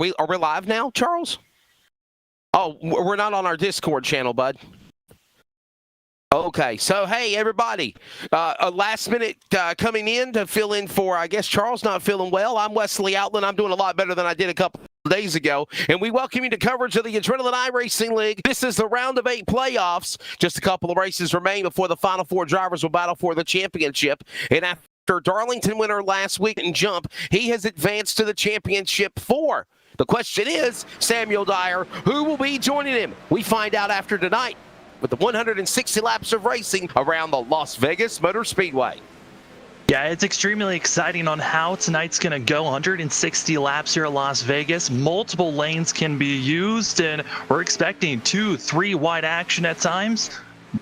Are we live now, Charles? Oh, we're not on our Discord channel, bud. Okay, so hey, everybody, a last minute coming in to fill in for, I guess, Charles not feeling well. I'm Wesley Outland. I'm doing a lot better than I did a couple of days ago, and we welcome you to coverage of the Adrenaline iRacing League. This is the round of 8 playoffs. Just a couple of races remain before the final 4 drivers will battle for the championship, and after Darlington winner last week in Jump, he has advanced to the championship 4. The question is, Samuel Dyer, who will be joining him? We find out after tonight with the 160 laps of racing around the Las Vegas Motor Speedway. Yeah, it's extremely exciting on how tonight's going to go. 160 laps here at Las Vegas. Multiple lanes can be used, and we're expecting 2-3 wide action at times.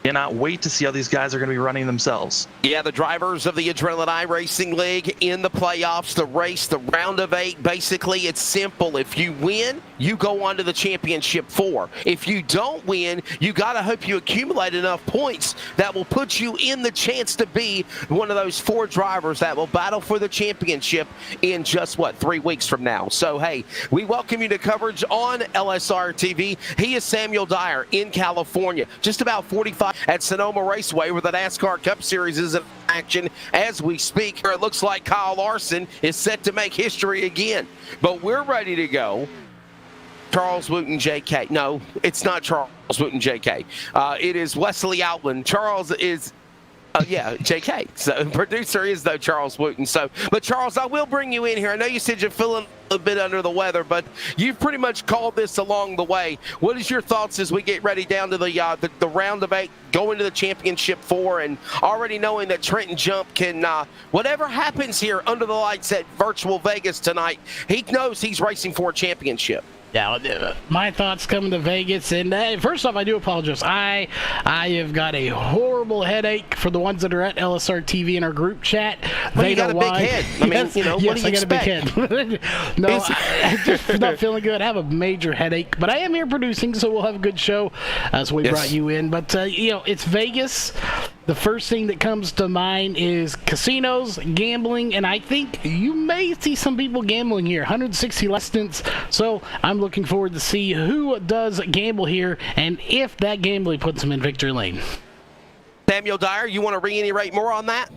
Cannot wait to see how these guys are going to be running themselves. Yeah, the drivers of the Adrenaline iRacing League in the playoffs, the race, the round of 8. Basically, it's simple. If you win, you go on to the championship 4. If you don't win, you got to hope you accumulate enough points that will put you in the chance to be one of those 4 drivers that will battle for the championship in just, 3 weeks from now. So, hey, we welcome you to coverage on LSRTV. He is Samuel Dyer in California, just about 45 at Sonoma Raceway, where the NASCAR Cup Series is in action as we speak. It looks like Kyle Larson is set to make history again, but we're ready to go. Charles Wooten, JK. No, it's not Charles Wooten, JK. It is Wesley Outland. Charles is JK. So producer is though Charles Wooten. So, but Charles, I will bring you in here. I know you said you're feeling a bit under the weather, but you've pretty much called this along the way. What is your thoughts as we get ready down to the round of 8, going to the championship 4, and already knowing that Trenton Jump can, whatever happens here under the lights at Virtual Vegas tonight, he knows he's racing for a championship. Yeah, my thoughts coming to Vegas, and first off, I do apologize. I have got a horrible headache for the ones that are at LSRTV in our group chat. Well, they got a big head. I mean, yes, what do you expect? I got a big head. No, I'm just not feeling good. I have a major headache, but I am here producing, so we'll have a good show. So we brought you in, but it's Vegas. The first thing that comes to mind is casinos, gambling, and I think you may see some people gambling here. 160 lessons, so I'm looking forward to see who does gamble here and if that gambling puts them in victory lane. Samuel Dyer, you want to reiterate more on that?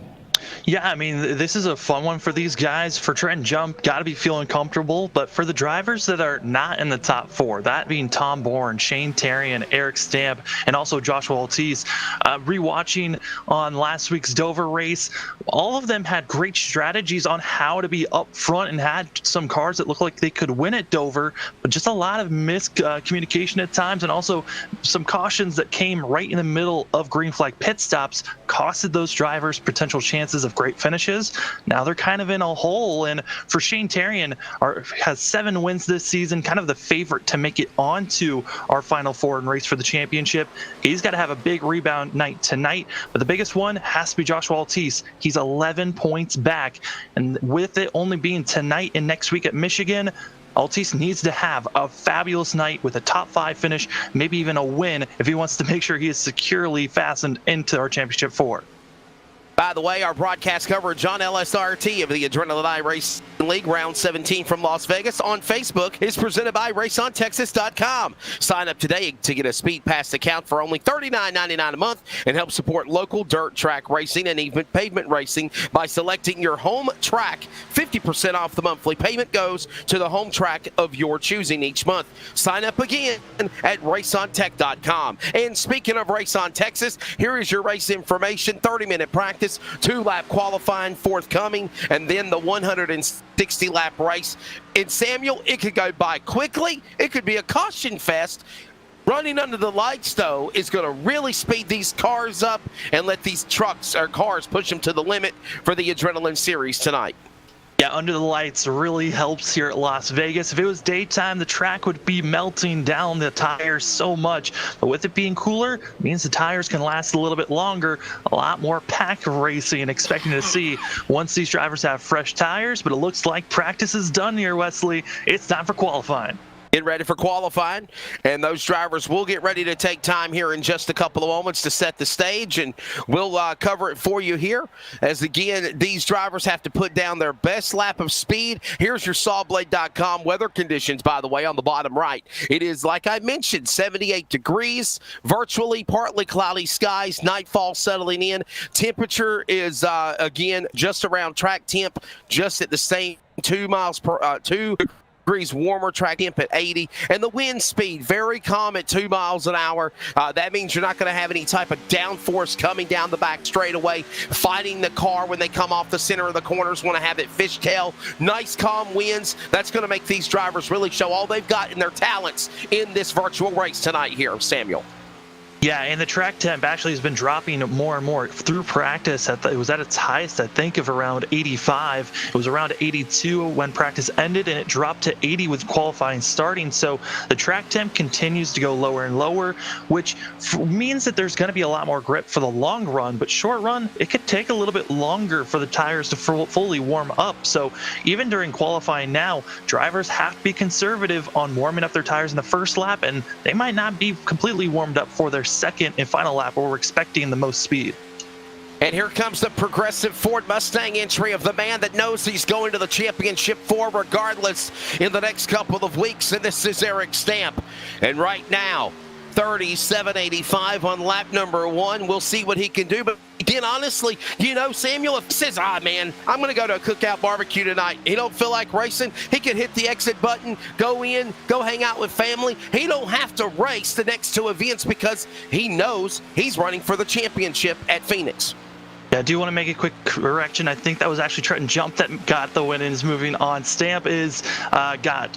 Yeah, I mean, this is a fun one for these guys. For Trenton Jump, got to be feeling comfortable. But for the drivers that are not in the top 4, that being Tom Bourne, Shane Terrian, Eric Stamp, and also Joshua Ortiz, rewatching on last week's Dover race, all of them had great strategies on how to be up front and had some cars that looked like they could win at Dover, but just a lot of miscommunication at times, and also some cautions that came right in the middle of green flag pit stops costed those drivers potential chances of great finishes. Now they're kind of in a hole, and for Shane Terrian, has 7 wins this season, kind of the favorite to make it onto our Final 4 and race for the championship. He's got to have a big rebound night tonight, but the biggest one has to be Joshua Ortiz. He's 11 points back, and with it only being tonight and next week at Michigan, Ortiz needs to have a fabulous night with a top 5 finish, maybe even a win, if he wants to make sure he is securely fastened into our championship 4. By the way, our broadcast coverage on LSRT of the Adrenaline iRacing League Round 17 from Las Vegas on Facebook is presented by RaceOnTexas.com. Sign up today to get a Speed Pass account for only $39.99 a month and help support local dirt track racing and even pavement racing by selecting your home track. 50% off the monthly payment goes to the home track of your choosing each month. Sign up again at RaceOnTech.com. And speaking of Race on Texas, here is your race information. 30-minute practice, 2-lap qualifying forthcoming, and then the 160-lap race. And Samuel, it could go by quickly. It could be a caution fest. Running under the lights, though, is going to really speed these cars up and let these trucks or cars push them to the limit for the Adrenaline Series tonight. Yeah, under the lights really helps here at Las Vegas. If it was daytime, the track would be melting down the tires so much. But with it being cooler, it means the tires can last a little bit longer. A lot more pack racing expecting to see once these drivers have fresh tires. But it looks like practice is done here, Wesley. It's time for qualifying. Get ready for qualifying, and those drivers will get ready to take time here in just a couple of moments to set the stage, and we'll cover it for you here. As again, these drivers have to put down their best lap of speed. Here's your sawblade.com weather conditions, by the way, on the bottom right. It is, like I mentioned, 78 degrees, virtually partly cloudy skies, nightfall settling in. Temperature is, again, just around track temp, just at the same 2 degrees warmer, track temp at 80, and the wind speed very calm at 2 miles an hour. That means you're not going to have any type of downforce coming down the back straightaway, fighting the car when they come off the center of the corners, want to have it fishtail. Nice calm winds. That's going to make these drivers really show all they've got in their talents in this virtual race tonight here, Samuel. Yeah, and the track temp actually has been dropping more and more through practice. It was at its highest, I think, of around 85. It was around 82 when practice ended, and it dropped to 80 with qualifying starting. So the track temp continues to go lower and lower, which means that there's going to be a lot more grip for the long run. But short run, it could take a little bit longer for the tires to fully warm up. So even during qualifying now, drivers have to be conservative on warming up their tires in the first lap, and they might not be completely warmed up for their second and final lap where we're expecting the most speed. And here comes the progressive Ford Mustang entry of the man that knows he's going to the championship for regardless in the next couple of weeks, and this is Eric Stamp. And right now, 37.85 on lap number 1. We'll see what he can do. But again, honestly, you know, Samuel, if he says, man, I'm going to go to a cookout barbecue tonight, he don't feel like racing, he can hit the exit button, go in, go hang out with family. He don't have to race the next 2 events because he knows he's running for the championship at Phoenix. Yeah, I do want to make a quick correction. I think that was actually Trenton Jump that got the win and is moving on. Stamp is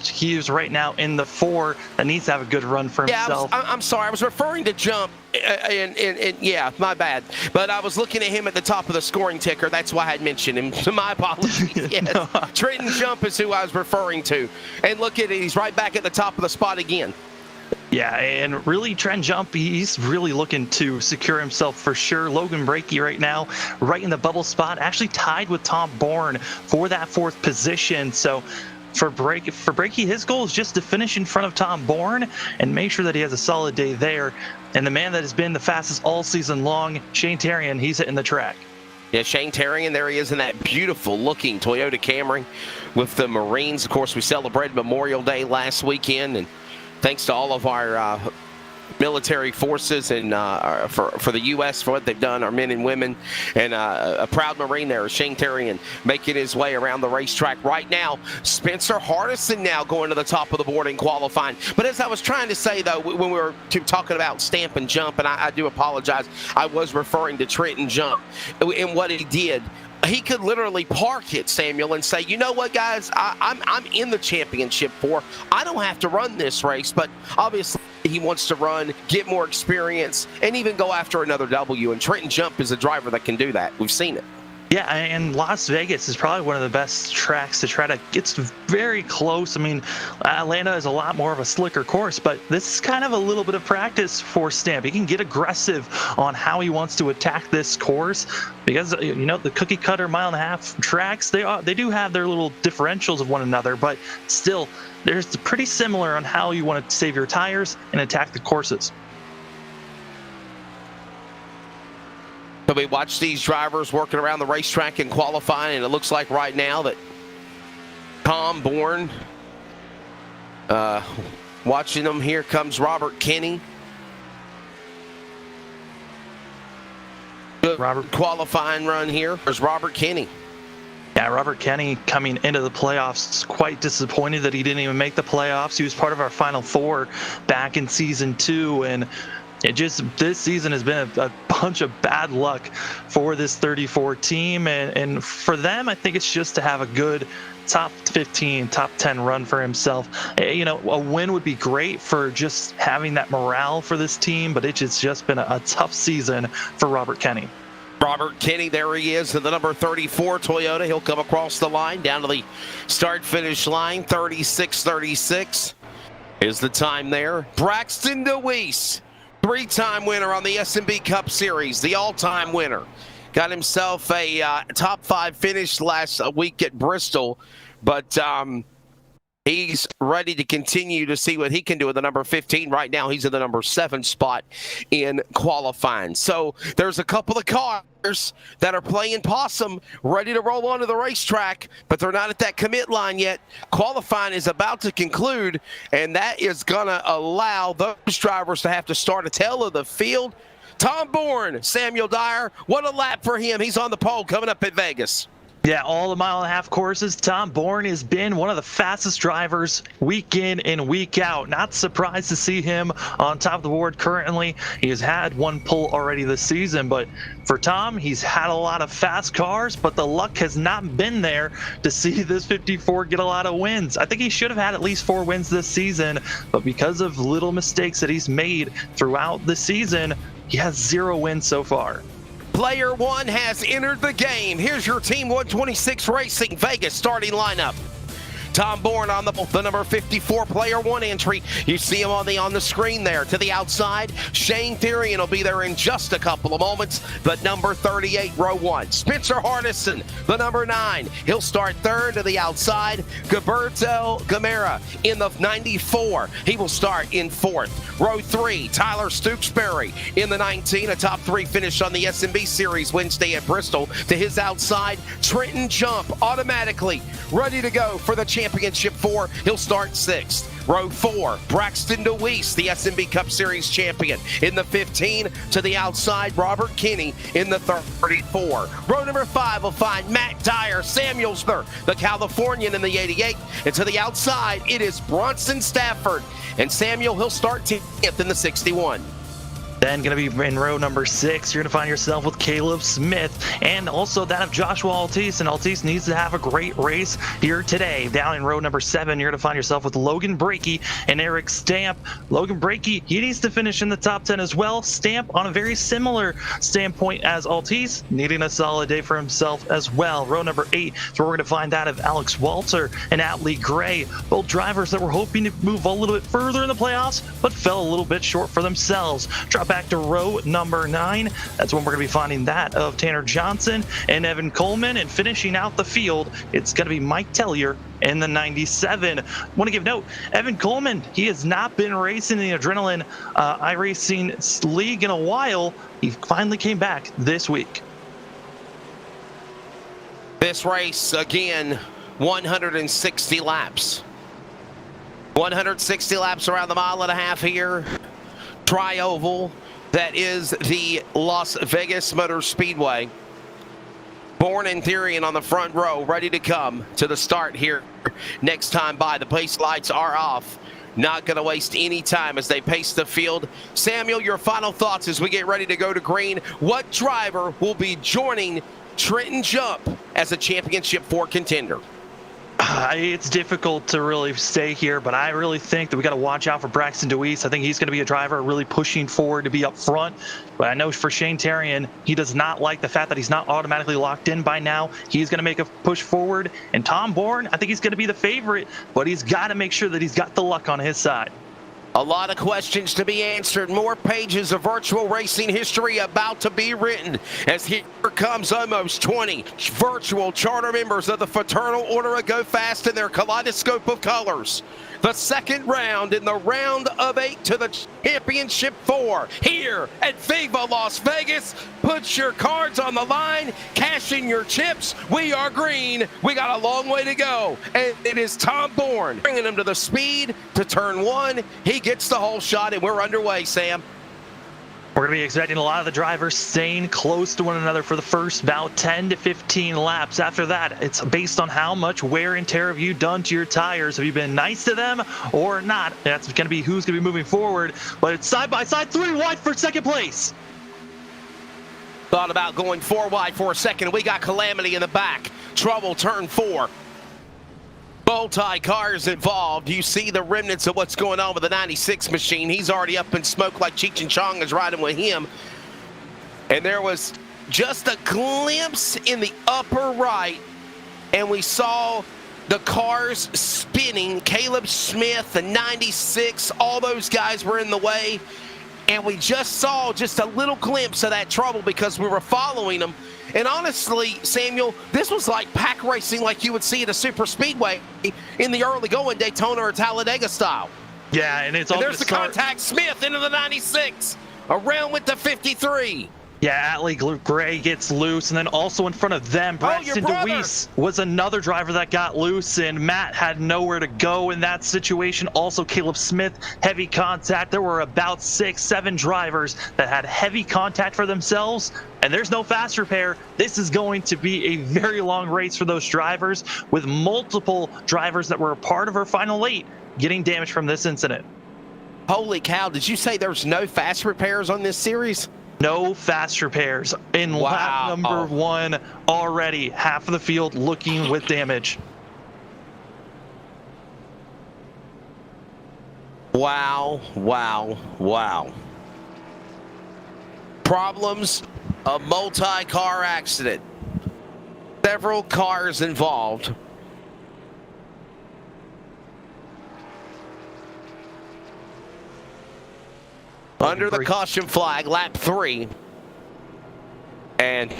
he is right now in the 4 that needs to have a good run for himself. Yeah, I'm sorry. I was referring to Jump, and yeah, my bad. But I was looking at him at the top of the scoring ticker. That's why I had mentioned him. So my apologies. Yes. No. Trenton Jump is who I was referring to. And look at it. He's right back at the top of the spot again. Yeah, and really, Trent Jump, he's really looking to secure himself for sure. Logan Brakey right now, right in the bubble spot, actually tied with Tom Bourne for that 4th position. So for Brakey, his goal is just to finish in front of Tom Bourne and make sure that he has a solid day there. And the man that has been the fastest all season long, Shane Tarian, he's hitting the track. Yeah, Shane Tarian, there he is in that beautiful-looking Toyota Camry with the Marines. Of course, we celebrated Memorial Day last weekend, and thanks to all of our military forces and for the U.S. for what they've done, our men and women. And a proud Marine there, Shane Tarian, making his way around the racetrack right now. Spencer Hardison now going to the top of the board in qualifying. But as I was trying to say, though, when we were talking about Stamp and Jump, and I do apologize, I was referring to Trenton Jump and what he did. He could literally park it, Samuel, and say, you know what, guys, I'm in the championship 4. I don't have to run this race, but obviously he wants to run, get more experience, and even go after another W. And Trenton Jump is a driver that can do that. We've seen it. Yeah, and Las Vegas is probably one of the best tracks to try to get very close. I mean, Atlanta is a lot more of a slicker course, but this is kind of a little bit of practice for Stamp. He can get aggressive on how he wants to attack this course because, you know, the cookie cutter 1.5-mile tracks, they do have their little differentials of one another, but still, there's pretty similar on how you want to save your tires and attack the courses. So we watch these drivers working around the racetrack and qualifying, and it looks like right now that Tom Bourne, watching them. Here comes Robert Kenny. Good qualifying run here. There's Robert Kenny. Yeah, Robert Kenny coming into the playoffs, quite disappointed that he didn't even make the playoffs. He was part of our Final 4 back in Season 2, and this season has been a bunch of bad luck for this 34 team, and for them, I think it's just to have a good top 15, top 10 run for himself. You know, a win would be great for just having that morale for this team, but it's just been a tough season for Robert Kenny. Robert Kenny, there he is in the number 34 Toyota. He'll come across the line, down to the start-finish line, 36.36 is the time there. Braxton DeWeese, 3-time winner on the S&B Cup Series, the all-time winner. Got himself a top 5 finish last week at Bristol, but He's ready to continue to see what he can do with the number 15. Right now, he's in the number 7 spot in qualifying. So there's a couple of cars that are playing possum, ready to roll onto the racetrack, but they're not at that commit line yet. Qualifying is about to conclude, and that is going to allow those drivers to have to start a tail of the field. Tom Bourne, Samuel Dyer, what a lap for him. He's on the pole coming up at Vegas. Yeah, all the mile-and-a-half courses, Tom Bourne has been one of the fastest drivers week in and week out. Not surprised to see him on top of the board currently. He has had one pole already this season, but for Tom, he's had a lot of fast cars, but the luck has not been there to see this 54 get a lot of wins. I think he should have had at least 4 wins this season, but because of little mistakes that he's made throughout the season, he has 0 wins so far. Player 1 has entered the game. Here's your Team 126 Racing Vegas starting lineup. Tom Bourne on the number 54 player 1 entry. You see him on the screen there. To the outside, Shane Therian will be there in just a couple of moments, but number 38, row 1. Spencer Hardison, the number 9. He'll start 3rd to the outside. Gilberto Gamera in the 94. He will start in 4th. Row 3, Tyler Stooksbury in the 19. A top 3 finish on the SMB Series Wednesday at Bristol. To his outside, Trenton Jump automatically ready to go for the Championship 4. He'll start 6th. Row 4, Braxton DeWeese, the SMB Cup Series champion. In the 15, to the outside, Robert Kinney in the 34. Row number 5 will find Matt Dyer, Samuelsburg, the Californian in the 88. And to the outside, it is Bronson Stafford. And Samuel, he'll start 10th in the 61. Then going to be in row number 6, you're going to find yourself with Caleb Smith and also that of Joshua Altice. And Altice needs to have a great race here today. Down in row number 7, you're going to find yourself with Logan Brakey and Eric Stamp. Logan Brakey, he needs to finish in the top 10 as well. Stamp on a very similar standpoint as Altice, needing a solid day for himself as well. Row number 8, so we're going to find that of Alex Walter and Atlee Gray, both drivers that were hoping to move a little bit further in the playoffs, but fell a little bit short for themselves. Drop back to row number 9. That's when we're going to be finding that of Tanner Johnson and Evan Coleman. And finishing out the field, it's going to be Mike Tellier in the 97. I want to give note, Evan Coleman, he has not been racing in the Adrenaline iRacing League in a while. He finally came back this week. This race, again, 160 laps. 160 laps around the mile-and-a-half here. Tri-oval, that is the Las Vegas Motor Speedway. Bourne and Therian on the front row, ready to come to the start here next time by. The pace lights are off. Not going to waste any time as they pace the field. Samuel, your final thoughts as we get ready to go to green. What driver will be joining Trenton Jump as a Championship 4 contender? It's difficult to really stay here, but I really think that we got to watch out for Braxton DeWeese. I think he's going to be a driver really pushing forward to be up front. But I know for Shane Therian, he does not like the fact that he's not automatically locked in by now. He's going to make a push forward. And Tom Bourne, I think he's going to be the favorite, but he's got to make sure that he's got the luck on his side. A lot of questions to be answered. More pages of virtual racing history about to be written as here comes almost 20 virtual charter members of the Fraternal Order of Go Fast in their kaleidoscope of colors. The second round in the round of 8 to the Championship 4 here at Viva Las Vegas. Put your cards on the line, cash in your chips. We are green. We got a long way to go. And it is Tom Bourne bringing him to the speed to turn 1. He gets the whole shot, and we're underway, Sam. We're going to be expecting a lot of the drivers staying close to one another for the first about 10 to 15 laps. After that, it's based on how much wear and tear have you done to your tires. Have you been nice to them or not? That's going to be who's going to be moving forward. But it's side by side, 3 wide for second place. Thought about going 4 wide for a second. We got Calamity in the back. Trouble, turn 4. Bow-tie cars involved. You see the remnants of what's going on with the 96 machine. He's already up in smoke like Cheech and Chong is riding with him. And there was just a glimpse in the upper right, and we saw the cars spinning. Caleb Smith, the 96, all those guys were in the way. And we just saw just a little glimpse of that trouble because we were following them. And honestly, Samuel, this was like pack racing like you would see at a super speedway in the early going, Daytona or Talladega style. Yeah, and it's all there's the contact. Smith into the 96, around with the 53. Yeah, Atlee Gray gets loose, and then also in front of them, Braxton DeWeese was another driver that got loose, and Matt had nowhere to go in that situation. Also, Caleb Smith, heavy contact. There were about 6-7 drivers that had heavy contact for themselves, and there's no fast repair. This is going to be a very long race for those drivers, with multiple drivers that were a part of our final 8 getting damaged from this incident. Holy cow, did you say there's no fast repairs on this series? No fast repairs in lap number 1 already. Half of the field looking with damage. Wow, wow, wow. Problems, a multi-car accident. Several cars involved. Under the caution flag, lap 3. And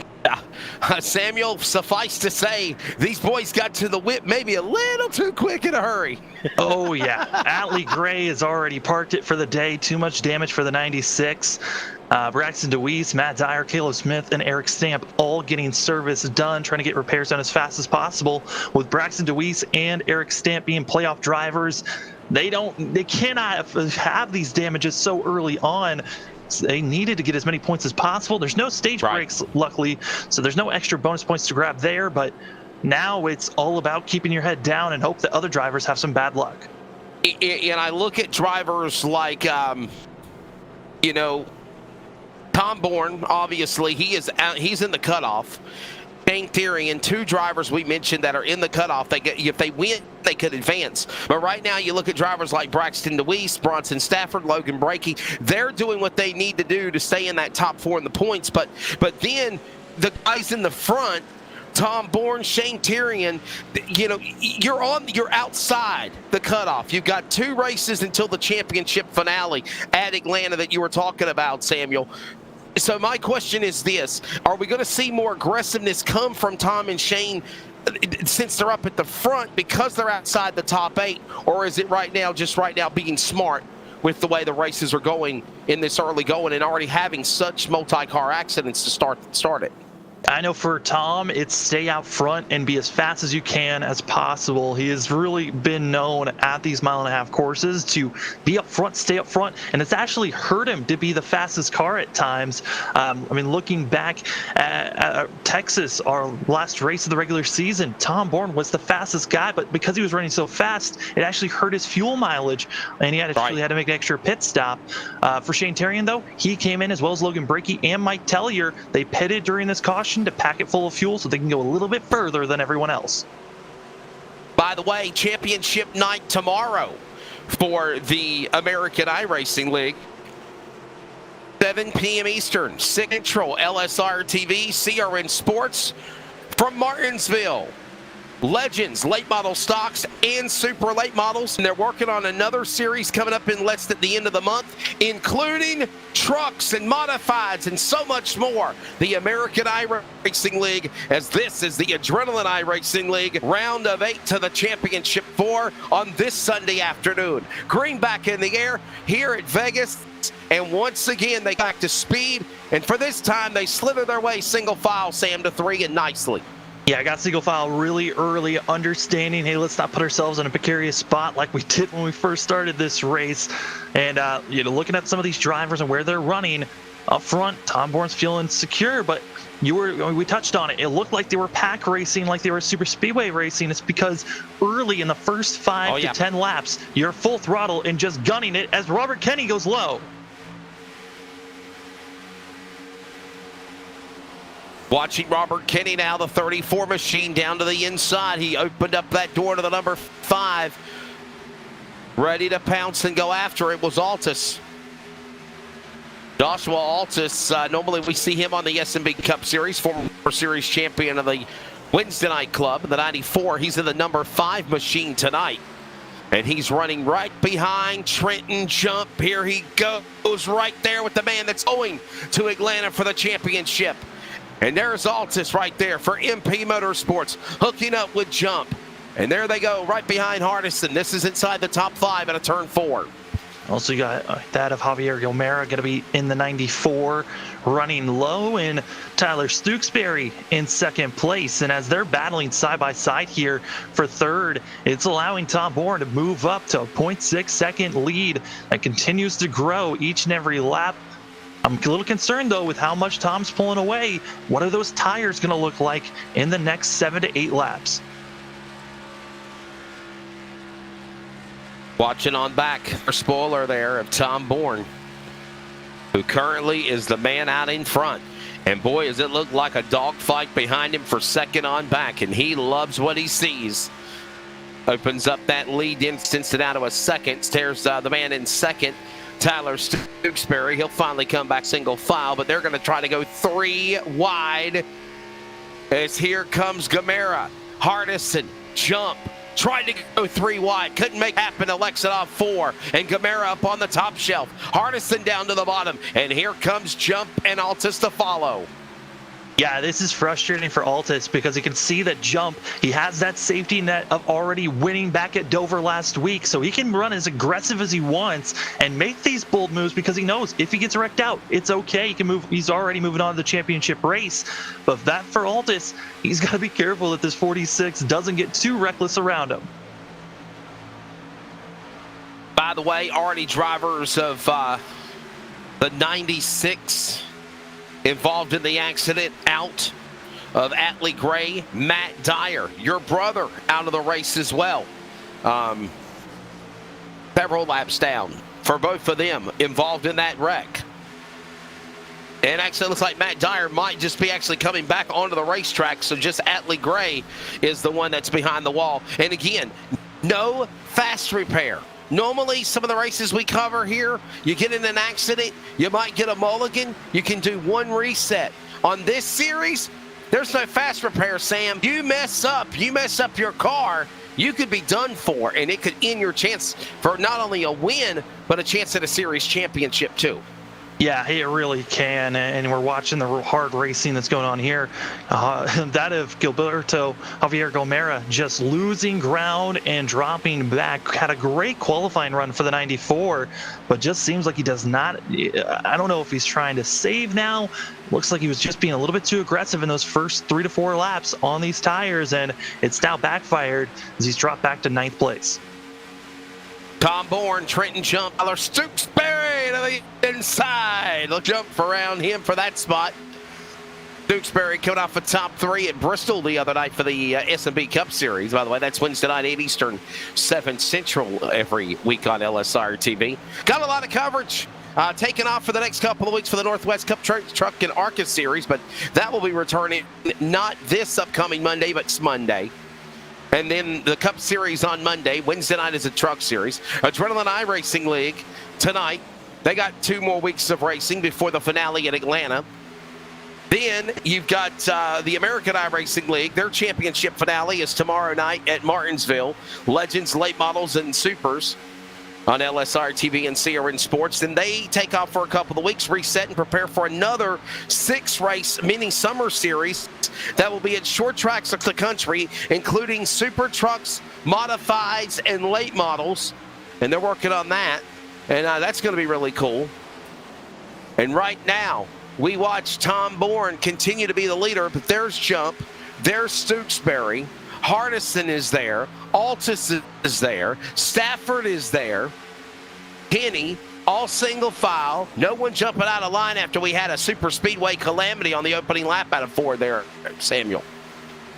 Samuel, suffice to say, these boys got to the whip maybe a little too quick in a hurry. Oh, yeah. Atlee Gray has already parked it for the day. Too much damage for the 96. Braxton DeWeese, Matt Dyer, Caleb Smith, and Eric Stamp all getting service done, trying to get repairs done as fast as possible. With Braxton DeWeese and Eric Stamp being playoff drivers, they cannot have these damages so early on. They needed to get as many points as possible. There's no stage breaks, luckily, so there's no extra bonus points to grab there, but now it's all about keeping your head down and hope that other drivers have some bad luck. And I look at drivers like, you know, Tom Bourne, obviously, he's in the cutoff. Shane Thierry and 2 drivers we mentioned that are in the cutoff. If they win, they could advance. But right now, you look at drivers like Braxton DeWeese, Bronson Stafford, Logan Brakey. They're doing what they need to do to stay in that top 4 in the points. But then the guys in the front, Tom Bourne, Shane Thierry, you know, you're outside the cutoff. You've got 2 races until the championship finale at Atlanta that you were talking about, Samuel. So my question is this: are we going to see more aggressiveness come from Tom and Shane since they're up at the front because they're outside the top 8, or is it right now being smart with the way the races are going in this early going and already having such multi-car accidents to start it? I know for Tom, it's stay out front and be as fast as you can as possible. He has really been known at these mile-and-a-half courses to be up front, stay up front, and it's actually hurt him to be the fastest car at times. I mean, looking back at Texas, our last race of the regular season, Tom Bourne was the fastest guy, but because he was running so fast, it actually hurt his fuel mileage, and he had to make an extra pit stop. For Shane Thierry, though, he came in as well as Logan Brakey and Mike Tellier. They pitted during this caution to pack it full of fuel so they can go a little bit further than everyone else. By the way, championship night tomorrow for the American iRacing League. 7 p.m. Eastern, Central, LSRTV, CRN Sports from Martinsville. Legends, late model stocks, and super late models. And they're working on another series coming up in less than the end of the month, including trucks and modifieds and so much more. The American iRacing League, as this is the Adrenaline iRacing League, round of 8 to the championship 4 on this Sunday afternoon. Greenback in the air here at Vegas. And once again, they got to speed. And for this time, they slither their way single file, Sam, to 3 and nicely. Yeah, I got single file really early, understanding, hey, let's not put ourselves in a precarious spot like we did when we first started this race. And, you know, looking at some of these drivers and where they're running up front, Tom Bourne's feeling secure, but we touched on it. It looked like they were pack racing, like they were super speedway racing. It's because early in the first 5 to 10 laps, you're full throttle and just gunning it as Robert Kenny goes low. Watching Robert Kenny now, the 34 machine down to the inside. He opened up that door to the number 5. Ready to pounce and go after it was Altus. Joshua Altus, normally we see him on the SMB Cup Series, former series champion of the Wednesday Night Club, the 94. He's in the number 5 machine tonight. And he's running right behind Trenton Jump. Here he goes right there with the man that's going to Atlanta for the championship. And there's Altus right there for MP Motorsports, hooking up with Jump. And there they go, right behind Hardison. This is inside the top 5 at a turn 4. Also, you got that of Javier Gilmera going to be in the 94, running low, and Tyler Stooksbury in second place. And as they're battling side by side here for third, it's allowing Tom Bourne to move up to a 0.6 second lead that continues to grow each and every lap. I'm a little concerned, though, with how much Tom's pulling away. What are those tires going to look like in the next 7 to 8 laps? Watching on back, a spoiler there of Tom Bourne, who currently is the man out in front. And boy, does it look like a dogfight behind him for second on back, and he loves what he sees. Opens up that lead distance down to a second. There's the man in second, Tyler Stooksbury. He'll finally come back single file, but they're going to try to go 3 wide. As here comes Gamera, Hardison, Jump. Tried to go 3 wide, couldn't make it happen. Alexa off 4, and Gamera up on the top shelf. Hardison down to the bottom, and here comes Jump and Altus to follow. Yeah, this is frustrating for Altus because he can see that Jump, he has that safety net of already winning back at Dover last week, so he can run as aggressive as he wants and make these bold moves because he knows if he gets wrecked out, it's okay. He can move. He's already moving on to the championship race. But that for Altus, he's got to be careful that this 46 doesn't get too reckless around him. By the way, already drivers of the 96 involved in the accident out of Atlee Gray, Matt Dyer, your brother, out of the race as well. Several laps down for both of them involved in that wreck. And actually, it looks like Matt Dyer might just be actually coming back onto the racetrack, so just Atlee Gray is the one that's behind the wall. And again, no fast repair. Normally, some of the races we cover here, you get in an accident, you might get a mulligan, you can do 1 reset. On this series, there's no fast repair, Sam. You mess up your car, you could be done for, and it could end your chance for not only a win, but a chance at a series championship too. Yeah, it really can, and we're watching the hard racing that's going on here. That of Gilberto Javier Gomera just losing ground and dropping back. Had a great qualifying run for the 94, but just seems like he does not. I don't know if he's trying to save now. Looks like he was just being a little bit too aggressive in those first 3 to 4 laps on these tires, and it's now backfired as he's dropped back to 9th place. Tom Bourne, Trenton Jump, Tyler Stooksbury to the inside. Look, jump around him for that spot. Stooksbury coming off the top 3 at Bristol the other night for the S&B Cup Series. By the way, that's Wednesday night, 8 Eastern, 7 Central every week on LSRTV. Got a lot of coverage. Taking off for the next couple of weeks for the Northwest Cup Truck and ARCA Series, but that will be returning not this upcoming Monday, but it's Monday. And then the Cup Series on Monday. Wednesday night is a Truck Series. Adrenaline iRacing League tonight. They got 2 more weeks of racing before the finale in Atlanta. Then you've got the American iRacing League. Their championship finale is tomorrow night at Martinsville. Legends, Late Models, and Supers on LSRTV and CRN Sports. Then they take off for a couple of weeks, reset, and prepare for another 6-race mini summer series that will be at short tracks of the country, including super trucks, modifieds, and late models. And they're working on that. And that's going to be really cool. And right now, we watch Tom Bourne continue to be the leader, but there's Jump, there's Stooksbury, Hardison is there, Altus is there, Stafford is there, Kenny, all single file, no one jumping out of line after we had a super speedway calamity on the opening lap out of 4 there, Samuel.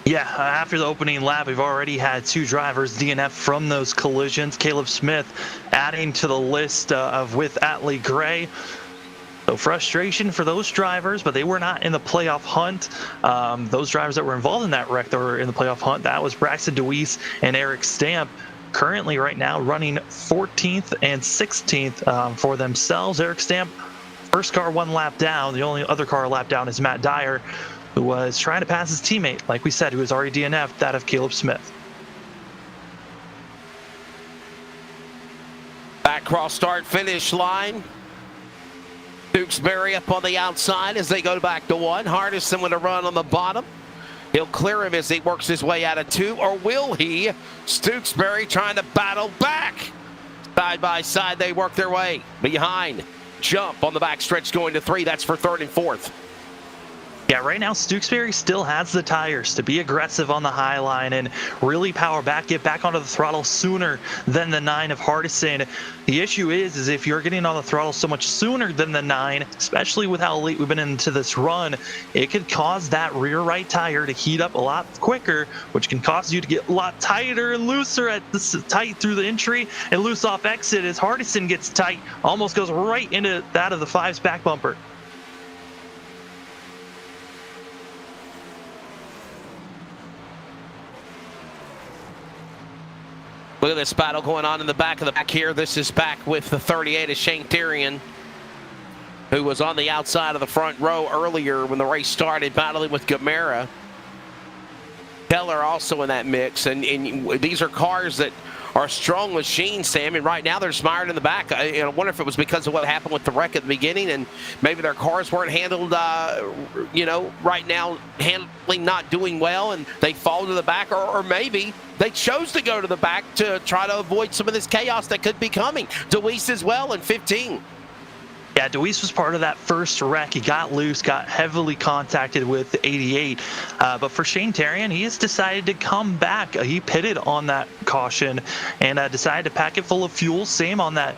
Yeah, after the opening lap, we've already had 2 drivers DNF from those collisions. Caleb Smith adding to the list with Atlee Gray. So frustration for those drivers, but they were not in the playoff hunt. Those drivers that were involved in that wreck that were in the playoff hunt, that was Braxton DeWeese and Eric Stamp. Currently right now running 14th and 16th for themselves. Eric Stamp, first car 1 lap down. The only other car a lap down is Matt Dyer, who was trying to pass his teammate, like we said, who was already DNF'd, that of Caleb Smith. Back cross start finish line. Tewksbury up on the outside as they go back to one. Hardison with a run on the bottom. He'll clear him as he works his way out of two, or will he? Tewksbury trying to battle back. Side by side, they work their way behind. Jump on the back stretch going to three. That's for third and fourth. Yeah, right now Tewksbury still has the tires to be aggressive on the high line and really power back, get back onto the throttle sooner than the 9 of Hardison. The issue is if you're getting on the throttle so much sooner than the 9, especially with how late we've been into this run, it could cause that rear right tire to heat up a lot quicker, which can cause you to get a lot tighter and looser at the tight through the entry and loose off exit as Hardison gets tight, almost goes right into that of the 5's back bumper. Look at this battle going on in the back of the back here. This is back with the 38 of Shane Therian, who was on the outside of the front row earlier when the race started, battling with Gamera. Keller also in that mix. And these are cars that are strong machines, Sam, and right now they're mired in the back. I wonder if it was because of what happened with the wreck at the beginning and maybe their cars weren't handled, right now handling not doing well and they fall to the back, or maybe they chose to go to the back to try to avoid some of this chaos that could be coming. Deweese as well in 15. Yeah, Deweese was part of that first wreck. He got loose, got heavily contacted with the 88. But for Shane Therian, he has decided to come back. He pitted on that caution and decided to pack it full of fuel. Same on that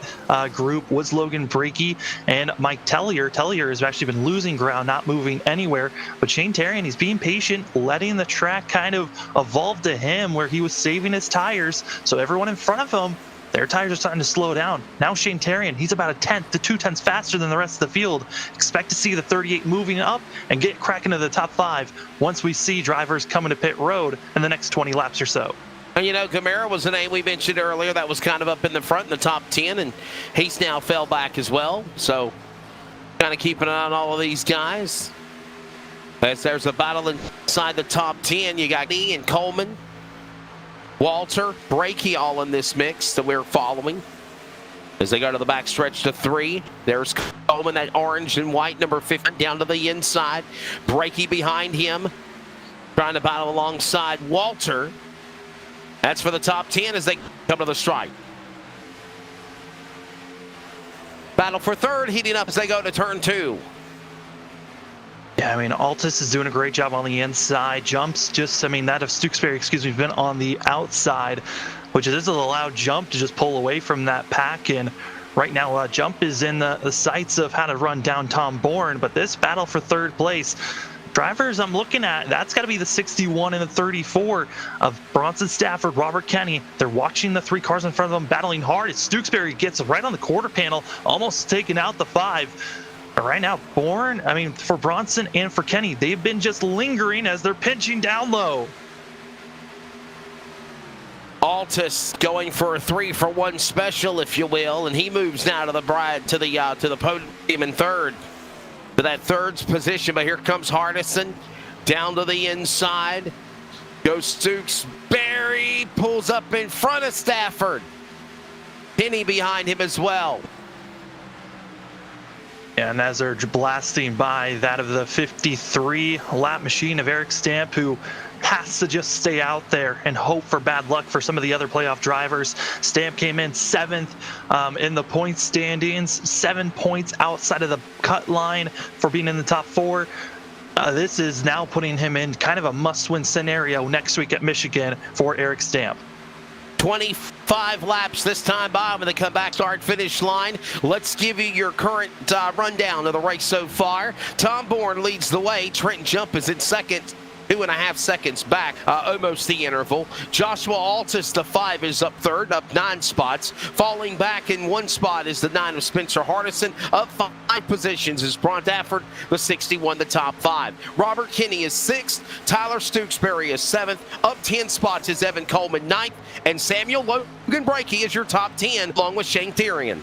group was Logan Breakey and Mike Tellier. Tellier has actually been losing ground, not moving anywhere. But Shane Therian, he's being patient, letting the track kind of evolve to him where he was saving his tires. So everyone in front of him, their tires are starting to slow down. Now Shane Therian, he's about a tenth to 2 tenths faster than the rest of the field. Expect to see the 38 moving up and get cracking to the top 5 once we see drivers coming to pit road in the next 20 laps or so. And Gamera was a name we mentioned earlier that was kind of up in the front in the top 10, and he's now fell back as well. So kind of keeping an eye on all of these guys. As there's a battle inside the top 10, you got E and Coleman, Walter, Breakey all in this mix that we're following. As they go to the back stretch to 3, there's Coleman, that orange and white number 50 down to the inside. Breakey behind him, trying to battle alongside Walter. That's for the top 10 as they come to the stripe. Battle for third heating up as they go to turn 2. Yeah, Altus is doing a great job on the inside. Jumps that of Tewksbury, been on the outside, which is a loud jump to just pull away from that pack. And right now, Jump is in the sights of how to run down Tom Bourne. But this battle for third place, drivers I'm looking at, that's got to be the 61 and the 34 of Bronson Stafford, Robert Kenny. They're watching the 3 cars in front of them battling hard as Tewksbury gets right on the quarter panel, almost taking out the 5. Right now, Bourne, for Bronson and for Kenny, they've been just lingering as they're pinching down low. Altus going for a 3-for-1 special, if you will, and he moves now to the podium in third, to that third position. But here comes Hardison down to the inside. Goes Tewksbury, pulls up in front of Stafford. Kenny behind him as well. And as they're blasting by that of the 53 lap machine of Eric Stamp, who has to just stay out there and hope for bad luck for some of the other playoff drivers. Stamp came in 7th in the point standings, 7 points outside of the cut line for being in the top 4. This is now putting him in kind of a must-win scenario next week at Michigan for Eric Stamp. 25 laps this time by when they come back start-finish line. Let's give you your current rundown of the race so far. Tom Bourne leads the way. Trenton Jump is in second, 2.5 seconds back, almost the interval. Joshua Altus, the 5, is up third, up 9 spots. Falling back in 1 spot is the 9 of Spencer Hardison. Up 5 positions is Bron Dafford, the 61, the top 5. Robert Kenny is 6th. Tyler Tewksbury is 7th. Up 10 spots is Evan Coleman, 9th. And Samuel Logan Breakey is your top 10, along with Shane Therian.